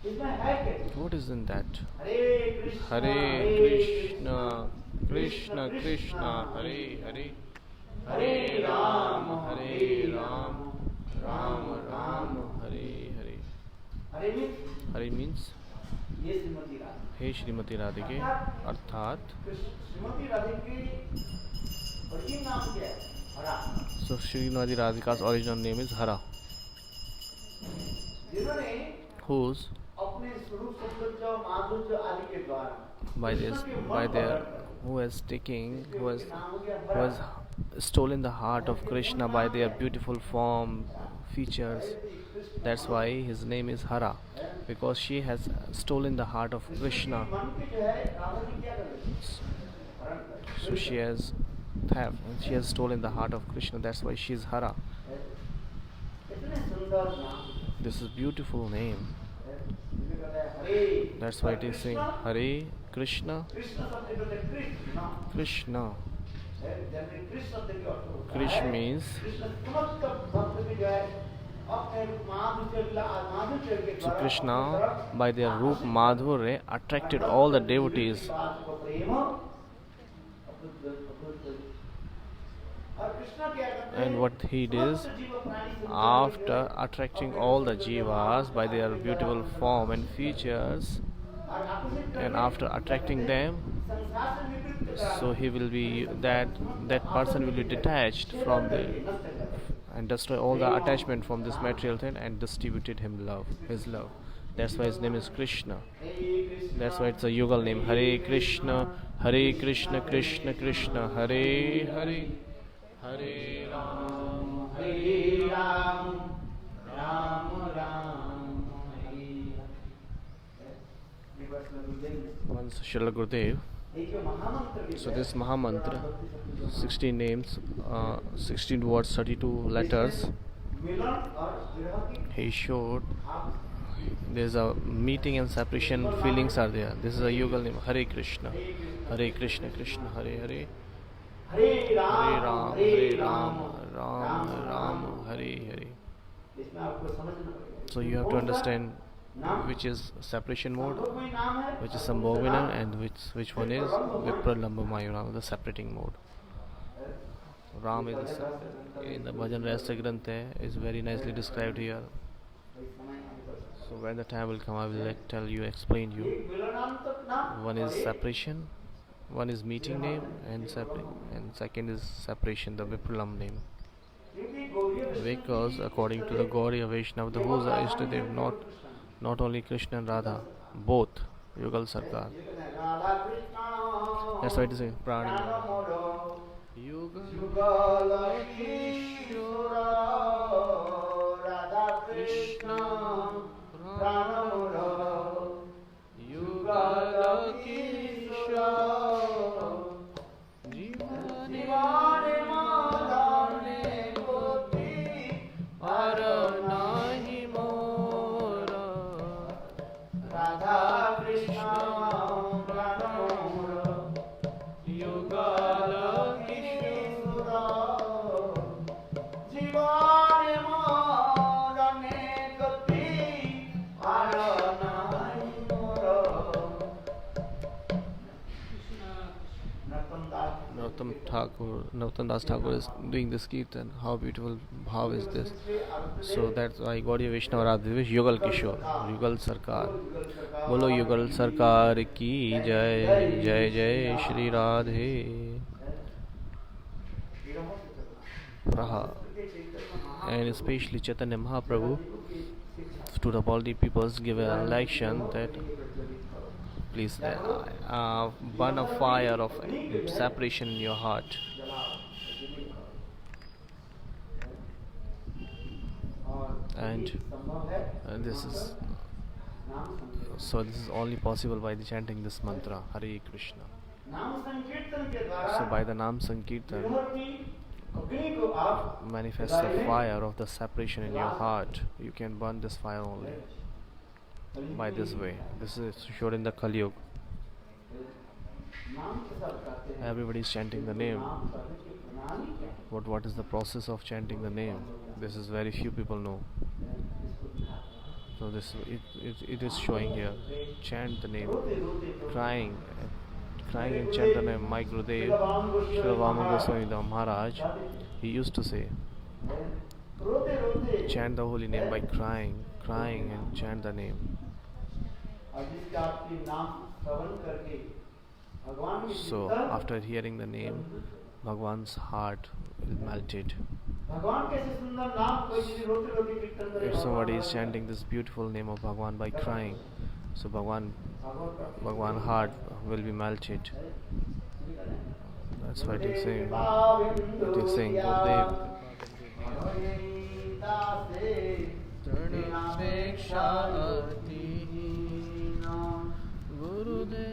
इसमें है क्या What is in that? Hare Krishna Hare Krishna, Krishna Krishna, Hare Hare, Hare Ram, Hare Ram, Ram Ram, Hare Hare. हरे में Hare means ये श्रीमती राधा हे श्रीमती राधिके, अर्थात श्रीमती राधा की original नाम क्या है हरा so Srimati Radhika's original name is Hara, जिन्होंने whose अपने स्वरूप सौंदर्य माधुर्य आदि के द्वारा by their who has stolen the heart of Krishna by their beautiful form, features. That's why his name is Hara, because she has stolen the heart of Krishna. मन के जो है राधा जी क्या कर रहे हैं हरण कर So she has theft, she has stolen the heart of Krishna. That's why she is Hara. इतने सुंदर नाम This is beautiful name. जिसे कहते हैं हरे That's why it is saying Hare Krishna, Krishna शब्द कहते हैं कृष्ण Krishna. जैसे कृष्ण शब्द की अर्थ होता Krish है means कृष्ण समस्त भक्त भी जो है अपने माधुर्य के so द्वारा Krishna by their roop Madhurya attracted all the devotees. प्रेम और कृष्ण क्या करते हैं And what he did is, after attracting all the jivas by their beautiful form and features, and after attracting them, संसार से निवृत्त so he will be that person will be detached from the and destroy all the attachment from this material thing and distributed his love. That's why his name is Krishna. That's why it's a yugal name. Hare Krishna, Krishna Krishna, Hare Hare, Hare Ram, Hare Ram Ram Ram Hare Once Srila Gurudev. एक जो महामंत्र So this Mahamantra, 16 names, 16 words, 32 letters, मिलन और विरह की he showed there's a meeting and separation feelings are there. This is a yugal name. Hare Krishna, Krishna Hare Hare, Hare Ram Hare Ram, Ram Ram, Hare Hare. इसमें आपको समझना पड़ेगा So you have to understand which is separation mode, which is Sambhovina, and which one is Vipralambha Mayuna, the separating mode. Ram is in the Bhajan Rasa Grantha is very nicely described here. So when the time will come, I will tell you, explain you. One is separation, one is meeting name, and second is separation, the Vipralam name. Because according to the Gauriya Vaishnava, the whole Ishtadev, not only Krishna and Radha, both Yugal Sarkar. That's why it is saying Prana Yugal Yugal Kishore Radha Krishna प्राणमोर Yugal Kishore जीवने मदने कोटि और नाही मोर राधा कृष्ण प्राणमोर युगल किशोर जीवने मदने कोटि और नाही मोर Narottam Das Thakur is doing this kirtan. How beautiful bhav is this? So that's why Gaudiya Vaishnava Radha Yugal Kishore, Yugal Sarkar. Bolo Yugal Sarkar ki jai, jai jai Shri Radhe. Praha. And especially Chaitanya Mahaprabhu to the Balti peoples give a election that please burn a fire of separation in your heart. And this is only possible by the chanting this mantra Hare Krishna. So by the Nam Sankirtan manifest the fire of the separation in your heart. You can burn this fire only by this way. This is shown in the Kali Yuga. Everybody is chanting the name. But what is the process of chanting the name? This is very few people know. So this it is showing here. Chant the name, crying and chant the name. My Gurudev, Srila Vamana Goswami Maharaj, he used to say, chant the holy name by crying and chant the name. So after hearing the name, Bhagwan's heart is melted. If somebody is chanting this beautiful name of Bhagwan by crying, so Bhagwan heart will be melted. That's why it is saying Gurudev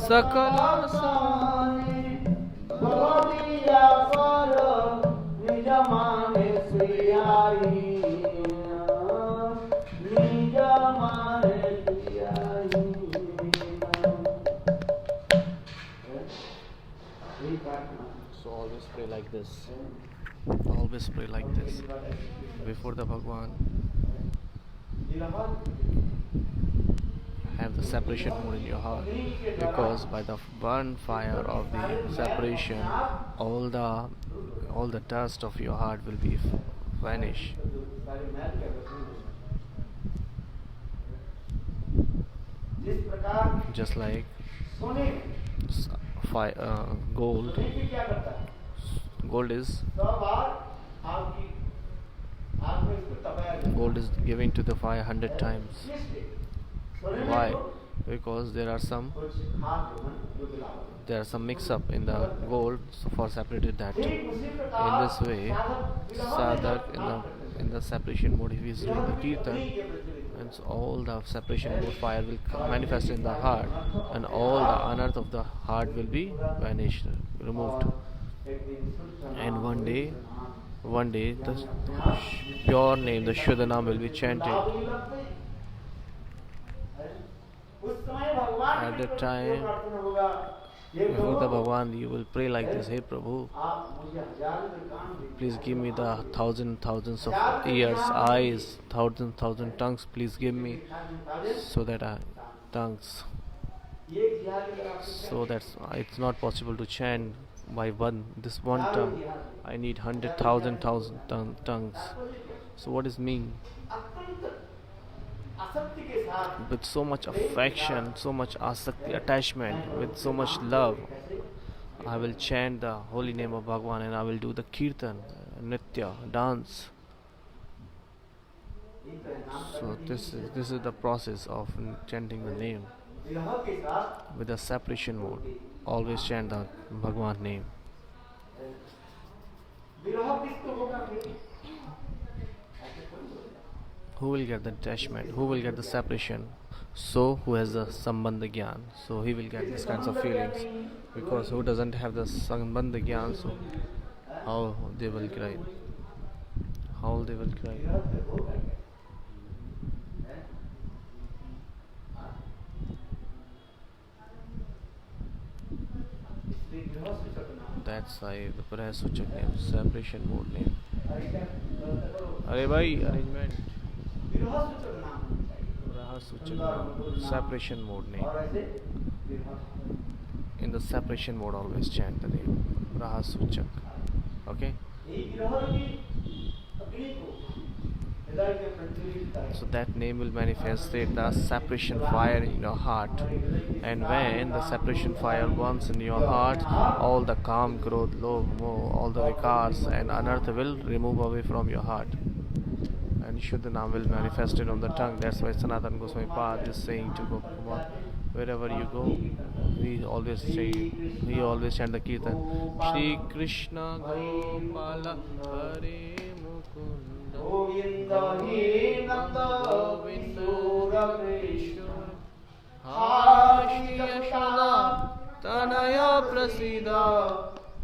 सकला सहने बलदिया कर निज माने सुयाई निज माने सुयाई. So always pray like this. Always pray like this before the Bhagwan. Have the separation mood in your heart, because by the burn fire of the separation, all the dust of your heart will be vanish. Just like gold is given to the fire 100 times. Why? Because there are some mix up in the gold, so for separated that. In this way, sadhak in the separation mode, if he is doing the kirtan, and so all the separation mode fire will manifest in the heart, and all the unearth of the heart will be vanished, removed. And one day the pure name, the Shuddha Naam, will be chanted. At that time, before the Bhagwan, you will pray like this: Hey Prabhu, please give me the thousands of ears, eyes, thousand tongues. Please give me, so that tongues. So that's it's not possible to chant by this one tongue. I need 100,000 tongues. So what is mean? With so much affection, so much asakti, attachment, with so much love, I will chant the holy name of Bhagwan and I will do the kirtan, nritya, dance. So this is the process of chanting the name with the separation mode. Always chant the Bhagwan name. Who will get the detachment? Who will get the separation? So who has the sambandha gyan? So he will get these kinds of feelings. Because who doesn't have the sambandha gyan? So how they will cry? How they will cry? That's why the Prayasuchak name, separation mode name. Arey bhai, arrangement. Prayasuchak name, separation mode name. In the separation mode, always chant the name Prayasuchak. Okay? So that name will manifest the separation fire in your heart, and when the separation fire burns in your heart, all the calm, growth, love, moh, all the vikas and anartha will remove away from your heart, and Shuddha Nam will manifest it on the tongue. That's why Sanatana Goswami Pad is saying to Gopal, wherever you go, he always chant the kirtan, Shri Krishna Gopala Hare Mukunda Govinda He Nanda Kishora Krishna Shri Yashoda Tanaya Prasida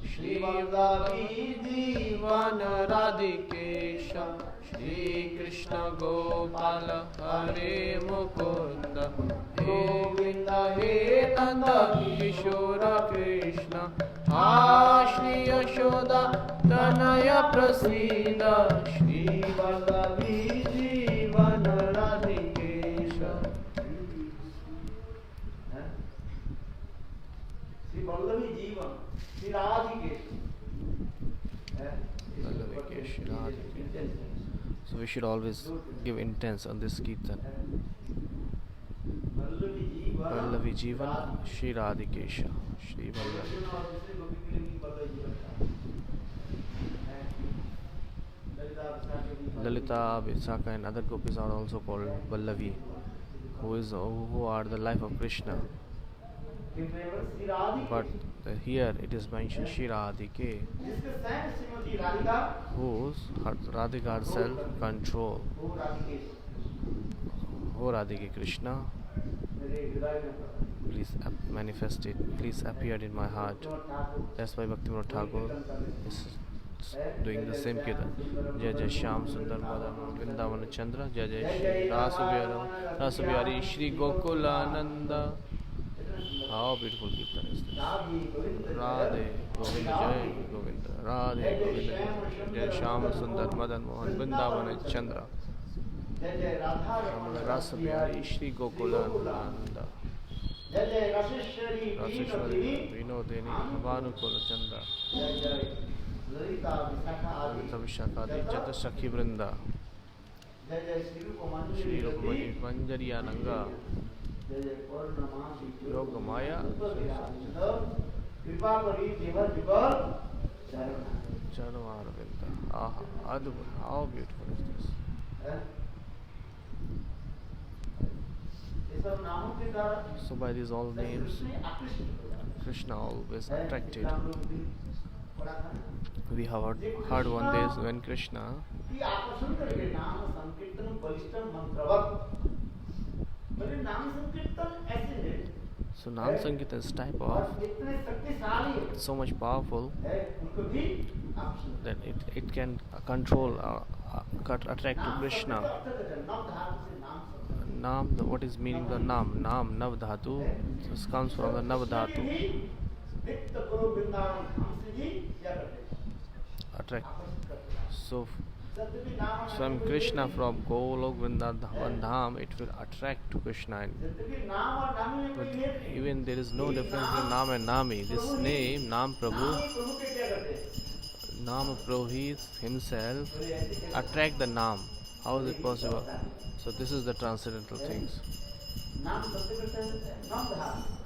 Shri Vallabhi Jivan Radhikesha Shri Krishna Gopala Hare Mukunda Govinda He Nanda Kishora Krishna Shri Yashoda Tanaya Prasida Shri Vallabhi Jivan Radhikesha. Shri Vallabhi Jivan, Shri Radhikesha. So we should always give intense on this kirtan. Vallavi Jivan, Shri Radhikesha, Shri Vallavi. Lalita, Visakha and other gopis are also called Vallavi, who are the life of Krishna. But here it is mentioned Shri Radhike, whose Radhika herself control. O Radhike Krishna, please manifest it, please appear in my heart. That's why Bhaktivinoda Thakur is doing the same kirtan. Jai Jai Shyam Sundar Madan Vrindavan Chandra, Jai Jai Shri Rasubhyari Shri Gokulananda. How beautiful kirtan is this. Radhe Govinda Jai Govinda, Radhe Govinda Jai Shyam Sundar Madan Mohan Vrindavan Chandra, Rasubhyari Shri Gokulananda, Raseshwari Vinodini Bhanukula Chandra, Lalita Vishakadi Jata Sakhi Vrinda, Shri Rupamani Manjariya Nanga, Yoga Maya Charamaravinda. How beautiful is this? So by these all names, Krishna always attracted. We have heard one day when Krishna so Nam Sankirtan is type of so much powerful that it can control attract to Krishna. Nam, what is meaning the Nam? Nam, Nav Dhatu. This comes from the Nav Dhatu. Attract. So from Krishna, from Golok Vrindavan Dham, it will attract to Krishna. But even there is no difference between Nam and Nami. This name, Nam Prabhu, Nam Prabhu himself attract the Nam. How is it possible? So this is the transcendental things.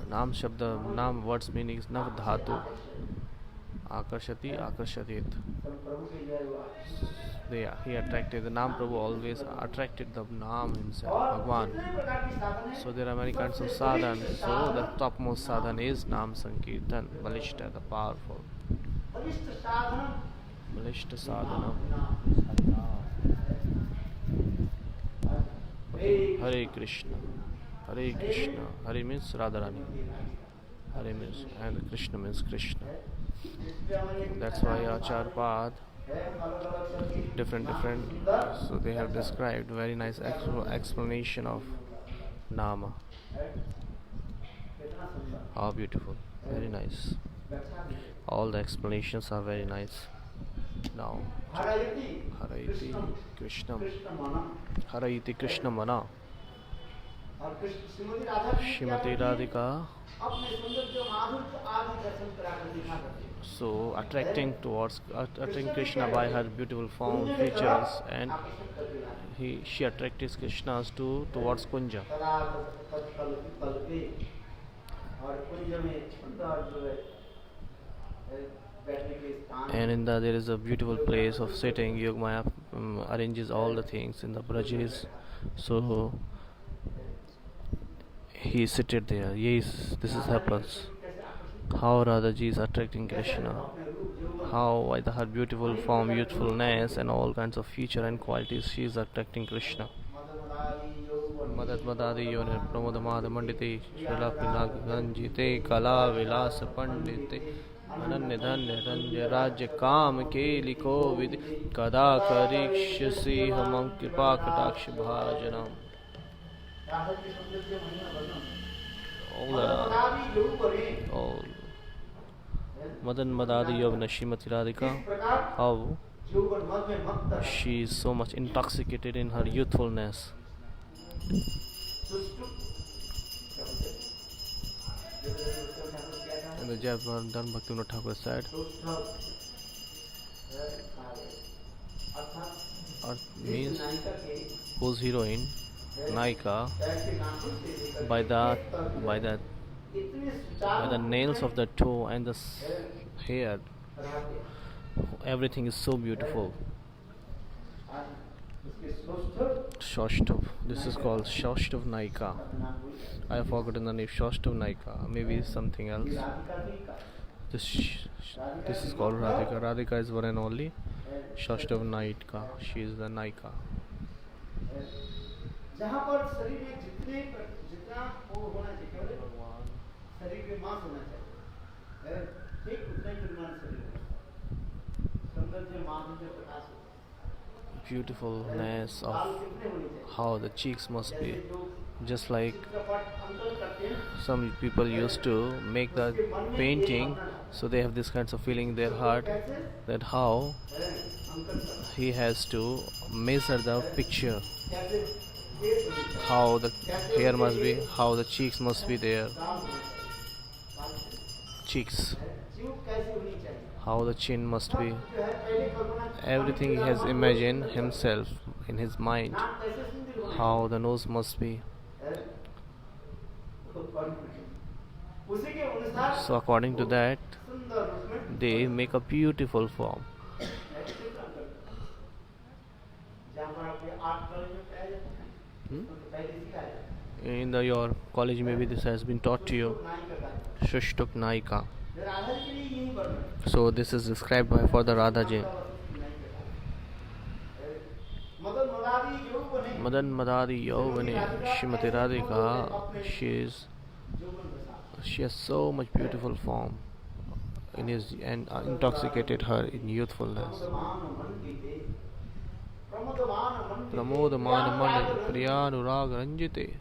Nam Shabda, Nam words meaning is Nav Dhatu. Akarshati, Akarshatit. He attracted the Nam Prabhu always attracted the Nam himself, Bhagwan. So there are many kinds of sadhan. So the topmost sadhan is Nam Sankirtan, Balishta, the powerful. Balishta sadhana. Hare Krishna. Hare Krishna. Hare means Radharani. Hare means and Krishna means Krishna. That's why Achar Path different. So they have described very nice explanation of Nama. How beautiful, very nice. All the explanations are very nice. Now, Harayati Krishna, Harayati Krishna Mana, Shrimati Radhika. So attracting Krishna by her beautiful form, features, and she attracts Krishnas towards Kunja. And in there is a beautiful place of sitting. Yogamaya arranges all the things in the Brajas. So he seated there. Yes, this is happens. How Radhaji is attracting Krishna. How by her beautiful form, youthfulness, and all kinds of feature and qualities she is attracting Krishna. Madat Madadi Yone Pramod Madha Mandite Srila Pinag Ganjite Kala Vilas Pandite Ananya Dhanya Ranja Rajya Kam Keli Kovid Kada Karikshasi Hamam Kripa Kataksh Bhajanam. All Madan Madadi of Nashimati Radhika, how she is so much intoxicated in her youthfulness. And the Jayavardhan Bhaktivinoda Thakur said, Earth means whose heroine, Naika, by the nails of the toe and the hair, everything is so beautiful. Shashtav. This is called Shashtav Naika. I have forgotten the name. Shashtav Naika. Maybe something else. This is called Radhika. Radhika is one and only. Shashtav Naika. She is the Naika. जहाँ पर शरीर में जितना वो होना चाहिए शरीर में मांस होना चाहिए ठीक उतना ही परिमाण शरीर सौंदर्य माधुर्य प्रकाश beautifulness of how the cheeks must be, just like some people used to make the painting, so they have this kinds of feeling in their heart that how he has to measure the picture, how the hair must be, how the cheeks must be there, cheeks, how the chin must be. Everything he has imagined himself in his mind, how the nose must be. So according to that, they make a beautiful form. In your college maybe this has been taught to you. Shashtak Naika. So this is described by for the Radhaji. Madan Madadi Yovane Shrimati Radhika, she has so much beautiful form in his and intoxicated her in youthfulness. Pramod Man Mandal Priyanurag Ranjite.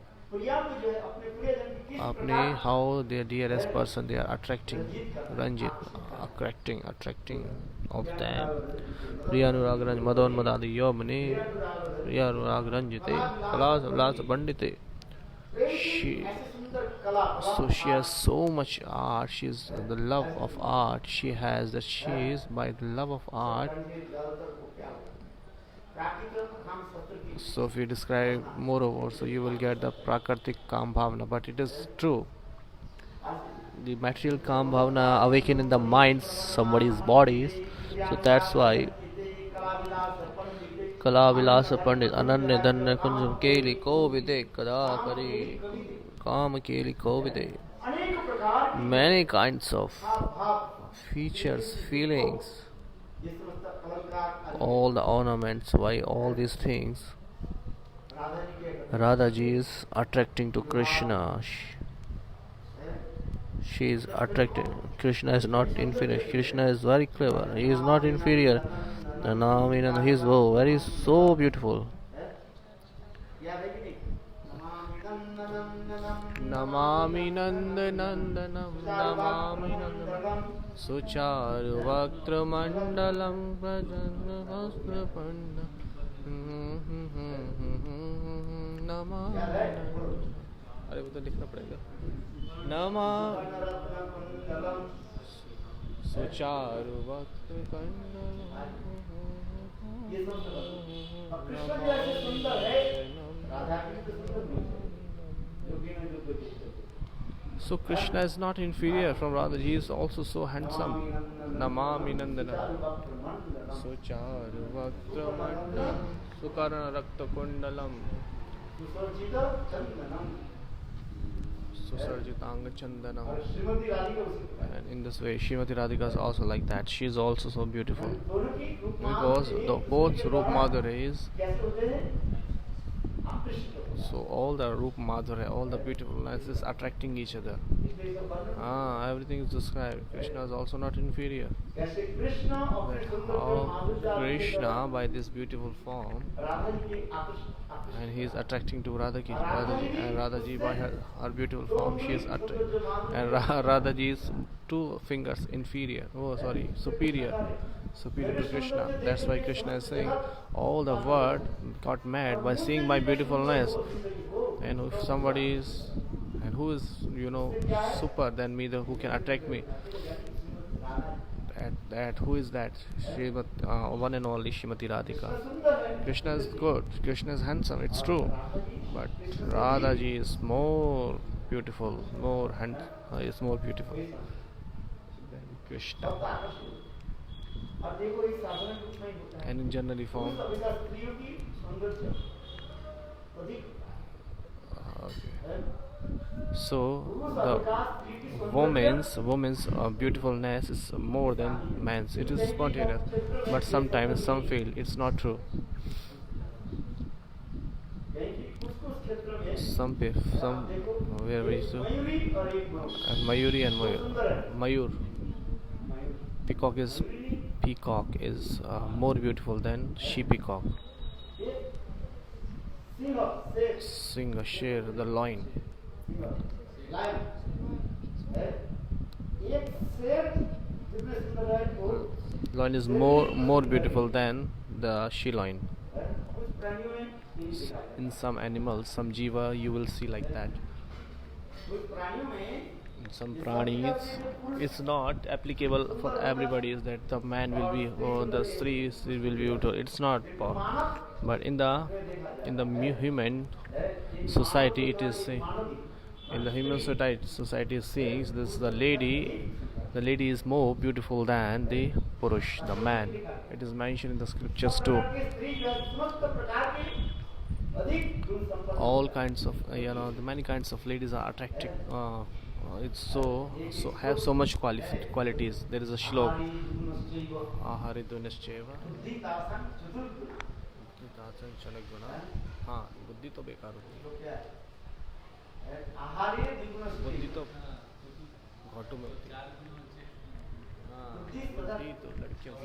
Apne how their dearest person they are attracting Ranjit, attracting of them. Priyanurag Ranj Madan Madadi Yomane Priyanurag Ranjite Kalas Vlas Bandite. She has so much art. She is the love of art. She has that she is by the love of art. So if you describe moreover, so you will get the Prakartik Kam Bhavana, but it is true. the material calm bhavana awaken in the minds, somebody's bodies. So that's why Kala Vilasa Pandit Ananya Dhanna Kunjam Keli Kovide Kada Kari Kama Keli Kovide. Many kinds of features, feelings, all the ornaments, why all these things. Radhaji is attracting to Krishna. She is attracted. Krishna is not inferior. Krishna is very clever. He is not inferior. And he is very so beautiful. Namami Nanda Nandanam Namami Nandanam Sucharu Vaktra Mandalam Prajanna Vastra Panda Namami अरे वो तो लिखना पड़ेगा नमा सुचारु वक्त So Krishna is not inferior from Radha. He is also so handsome. Namami Nandana Sucharu Vaktra Mandalam Sukarana Rakta Kundalam Susarjitanga Chandanam. And in this way Srimati Radhika is also like that. She is also so beautiful. Because both Rup Madhuris, so all the Rup Madhurya, all the beautifulness is attracting each other. Everything is described. Krishna is also not inferior. How Krishna by this beautiful form, and he is attracting to Radhaji, and Radhaji by her beautiful form she is attracting, and Radhaji's 2 fingers superior to Krishna. That's why Krishna is saying all the world got mad by seeing my beautifulness, and if somebody is, and who is super than me, who can attract me, that who is that? One and only Srimati Radhika. Krishna is good, Krishna is handsome, it's true, but Radhaji is more beautiful, is more beautiful than Krishna. And in generally form. So the woman's beautifulness is more than man's. It is spontaneous, but sometimes some feel it's not true. Some where we so Mayuri and Mayur. Peacock is more beautiful than she peacock. Sing a share the loin. Loin is more beautiful than the she loin. In some animals, some jiva, you will see like that. In some pranis, it's not applicable for everybody. Is that the man will be, or the Sri will be beautiful? It's not. But in the human society, it is. In the human society is saying this: the lady is more beautiful than the Purush, the man. It is mentioned in the scriptures too. All kinds of the many kinds of ladies are attractive. It's so have so much qualities. There is a shlok. Aharidunascheva. हाँ बुद्धि तो बेकार होती है बुद्धि तो घाटों में होती है हाँ बुद्धि तो लड़कियों की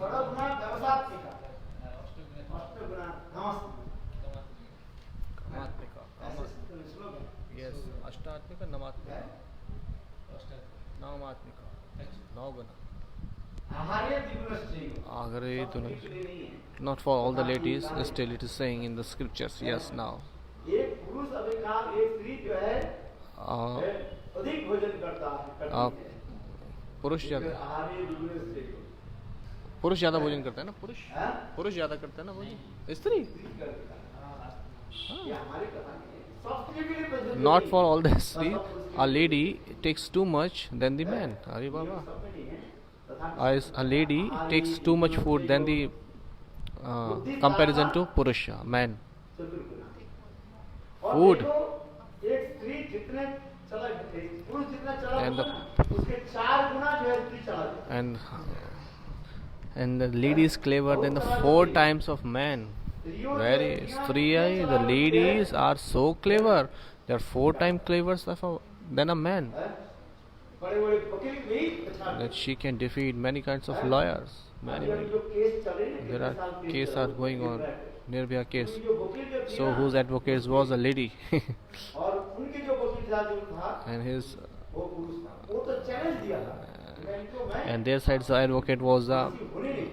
यस अष्टात्मिका नवात्मिका नवमात्मिका 9 गुना not for all the ladies, still it is saying in the scriptures. Yes, now पुरुष ज़्यादा भोजन करता है ना पुरुष ज़्यादा करता है ना भोजन स्त्री सब स्त्री के लिए प्रज्वलित not होगी। for all the सब स्त्री, पुरुष के a लिए। lady takes too much than the man. Are नियम Baba? सब में नहीं है। तथा As a lady takes too much food than the comparison to Purusha, man. और Food. देखो, एक स्त्री जितने पुरुष जितना चला And होगा ना, उसके 4 गुना जो है स्त्री चला जाता है। And the lady is clever than the 4 times of man. Very Striya, the ladies are so clever. They are 4 times clever than a man. बड़े बड़े वकील भी अच्छा That she can defeat many kinds of lawyers. Many. जो case चले ना, There कितने साल are केस cases चला, are going on. Nirbhaya case. उनकी जो वकील जो थी So ना, whose advocate was a lady, और उनके जो वकील था जो था and his वो पुरुष था, वो तो चैलेंज दिया था मैं इनको मैं and their side's advocate was a होने नहीं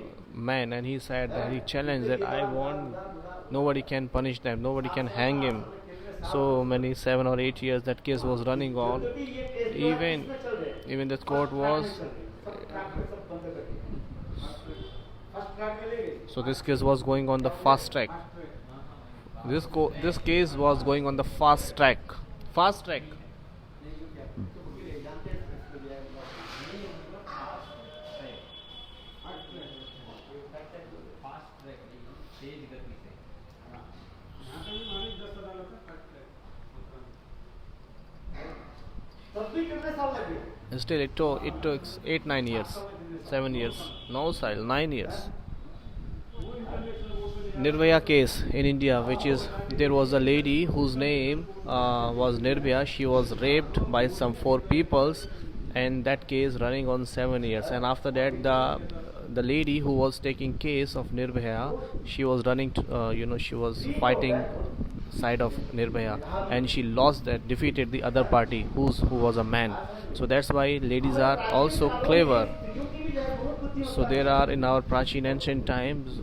man, and he said that he challenged that I want nobody can punish them, nobody can hang him. So many 7 or 8 years that case was running on. क्योंकि ये case Even even the court was first track में ले गए so this case was going on the fast track. This case was going on the fast track. Fast track. तब भी कितने साल लगे Still, it took 8-9 years, 7 years. No, Sahil, 9 years. Nirbhaya case in India, which is there was a lady whose name was Nirbhaya. She was raped by some 4 peoples, and that case running on 7 years. And after that, the lady who was taking case of Nirbhaya, she was running to, she was fighting side of Nirbhaya, and she lost that, defeated the other party who was a man. So that's why ladies are also clever. So there are in our Prachin ancient times,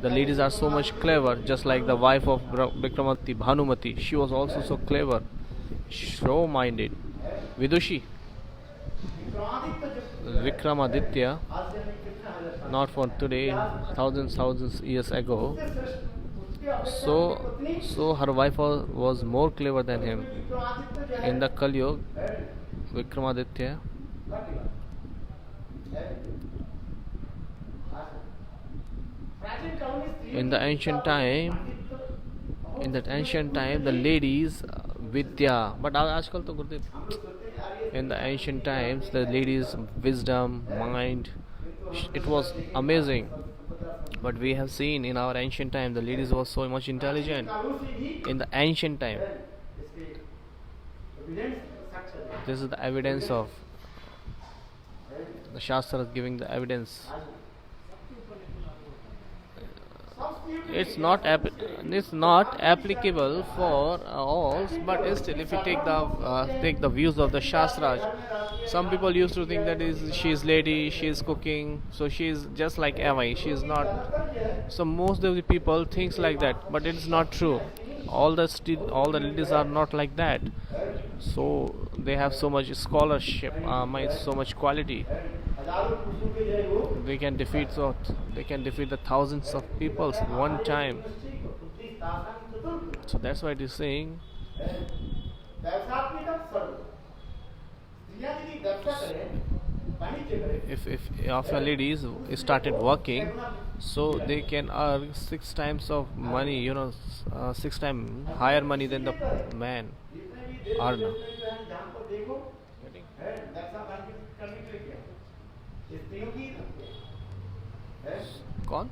the ladies are so much clever, just like the wife of Vikramati, Bhanumati. She was also so clever, so minded. Vidushi, Vikramaditya, not for today, thousands years ago. So her wife was more clever than him. In the Kali Yuga, Vikramaditya, in that ancient time, the ladies Vidya, but आजकल तो गुरुदेव, in the ancient times the ladies wisdom, mind, it was amazing. But we have seen in our ancient time the ladies were so much intelligent. In the ancient time, this is the evidence of the Shastras giving the evidence. It's not applicable for all, but still, if you take the views of the Shastras, some people used to think that she is lady, she is cooking, so she is just like Amai. She is not. So most of the people thinks like that, but it is not true. All the ladies are not like that. So they have so much scholarship, so much quality. They can defeat the thousands of people one time. So that's why it is saying, if your ladies started working, so they can earn 6 times of money, 6 times higher money than the man earn. कौन?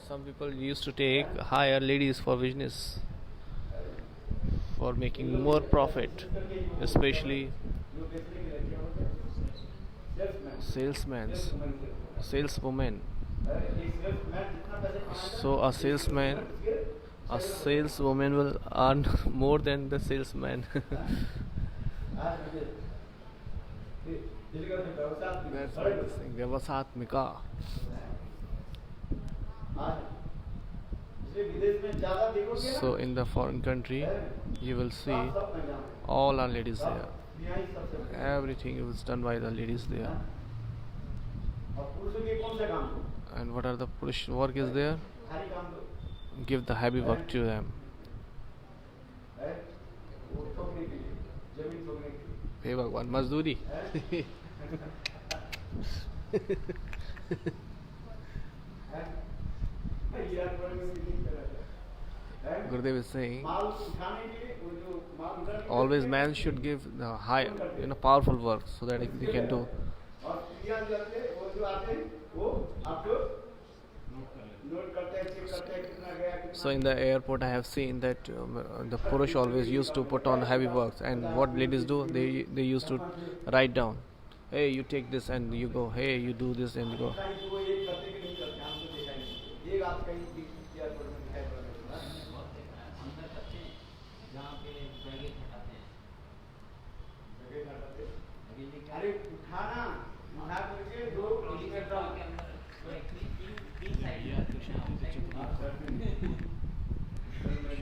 Some people used to take hire ladies for business, for making more profit, especially saleswomen. So a saleswoman will earn more than the salesman. That's why this thing, Vyavasatmika. So in the foreign country, you will see all our ladies there. Everything is done by the ladies there. And what are the Purush work is there? give the heavy work to them. है वो ठोकने के लिए, जमीन ठोकने के लिए, हे भगवान, मजदूरी. है? यार बड़े में नहीं कर रहा है? Gurudev is saying, माल उठाने के लिए वो जो माल उठाने के लिए always man should give the high, powerful work so that they can do. और क्रिया जो आते हैं, वो जो आते हैं, वो आपको नोट करते हैं, चेक करते हैं कितना गया, कितना. So in the airport, I have seen that the Purush always used to put on heavy works, and what ladies do, they used to write down, hey, you take this and you go, hey, you do this and you go. कहीं तो वो एक करते कि नहीं करते, हमको देखा ही नहीं. एक आप कहीं भी एयरपोर्ट में दिखाई पड़ रहे हो. अंदर करते हैं जहाँ पे बैगेज हटाते हैं. जगह हटाते हैं. लगेज लेके अरे उठाना, उठा करके दो ट्रॉली के उसमें डाल. अंदर तो एक्चुअली तीन साइड मैं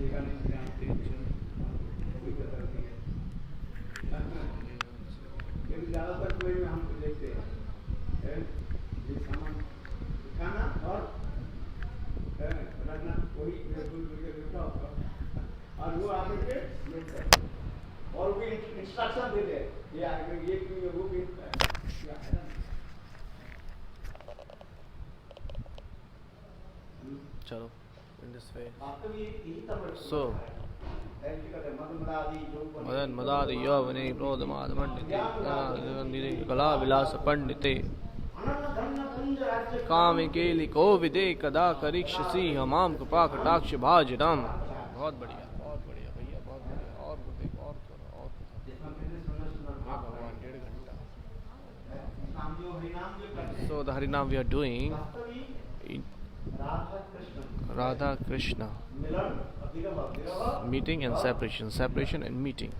देखा नहीं था, कोई कदर नहीं है. लेकिन ज़्यादातर कोई में हमको देखते हैं, ये सामान उठाना और रखना, वही बिल्कुल लिखा होगा, और वो आगे के लोग करते हैं. और भी इंस्ट्रक्शन देते हैं, ये आगे ये क्यों है, वो भी क्या है ना. Chalo, in this way. आपका भी यही तब So, Madan Madadi Yavane Prodamad Mandite Kala Vilasa Pandite Kame Keli Kovide Kada Karikshasi Hamam Kapa Kataksh Bhajiram. बहुत बढ़िया भैया, बहुत बढ़िया. और गुरुदेव, और करो, और करो. हाँ भगवान, 1.5 घंटा. So the Harinam we are doing in Radha Krishna, meeting and separation, separation and meeting,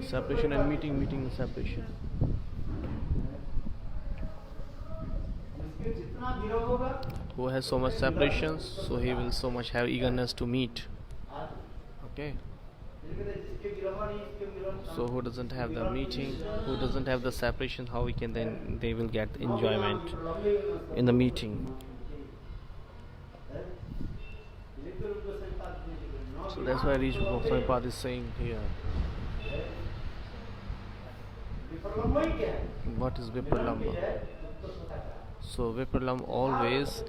separation and meeting, meeting and separation. Who has so much separations, so he will so much have eagerness to meet. Okay. So who doesn't have the meeting, who doesn't have the separation, how we can then they will get enjoyment in the meeting. So that's why Rishi Prabhupada is saying here. What is Vipralamba? So Vipralam always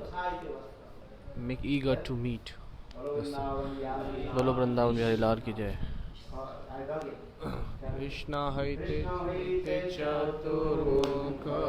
make eager to meet. Bolo Vrindavan Bihari Lal ki jai. Krishna haite chaturmukha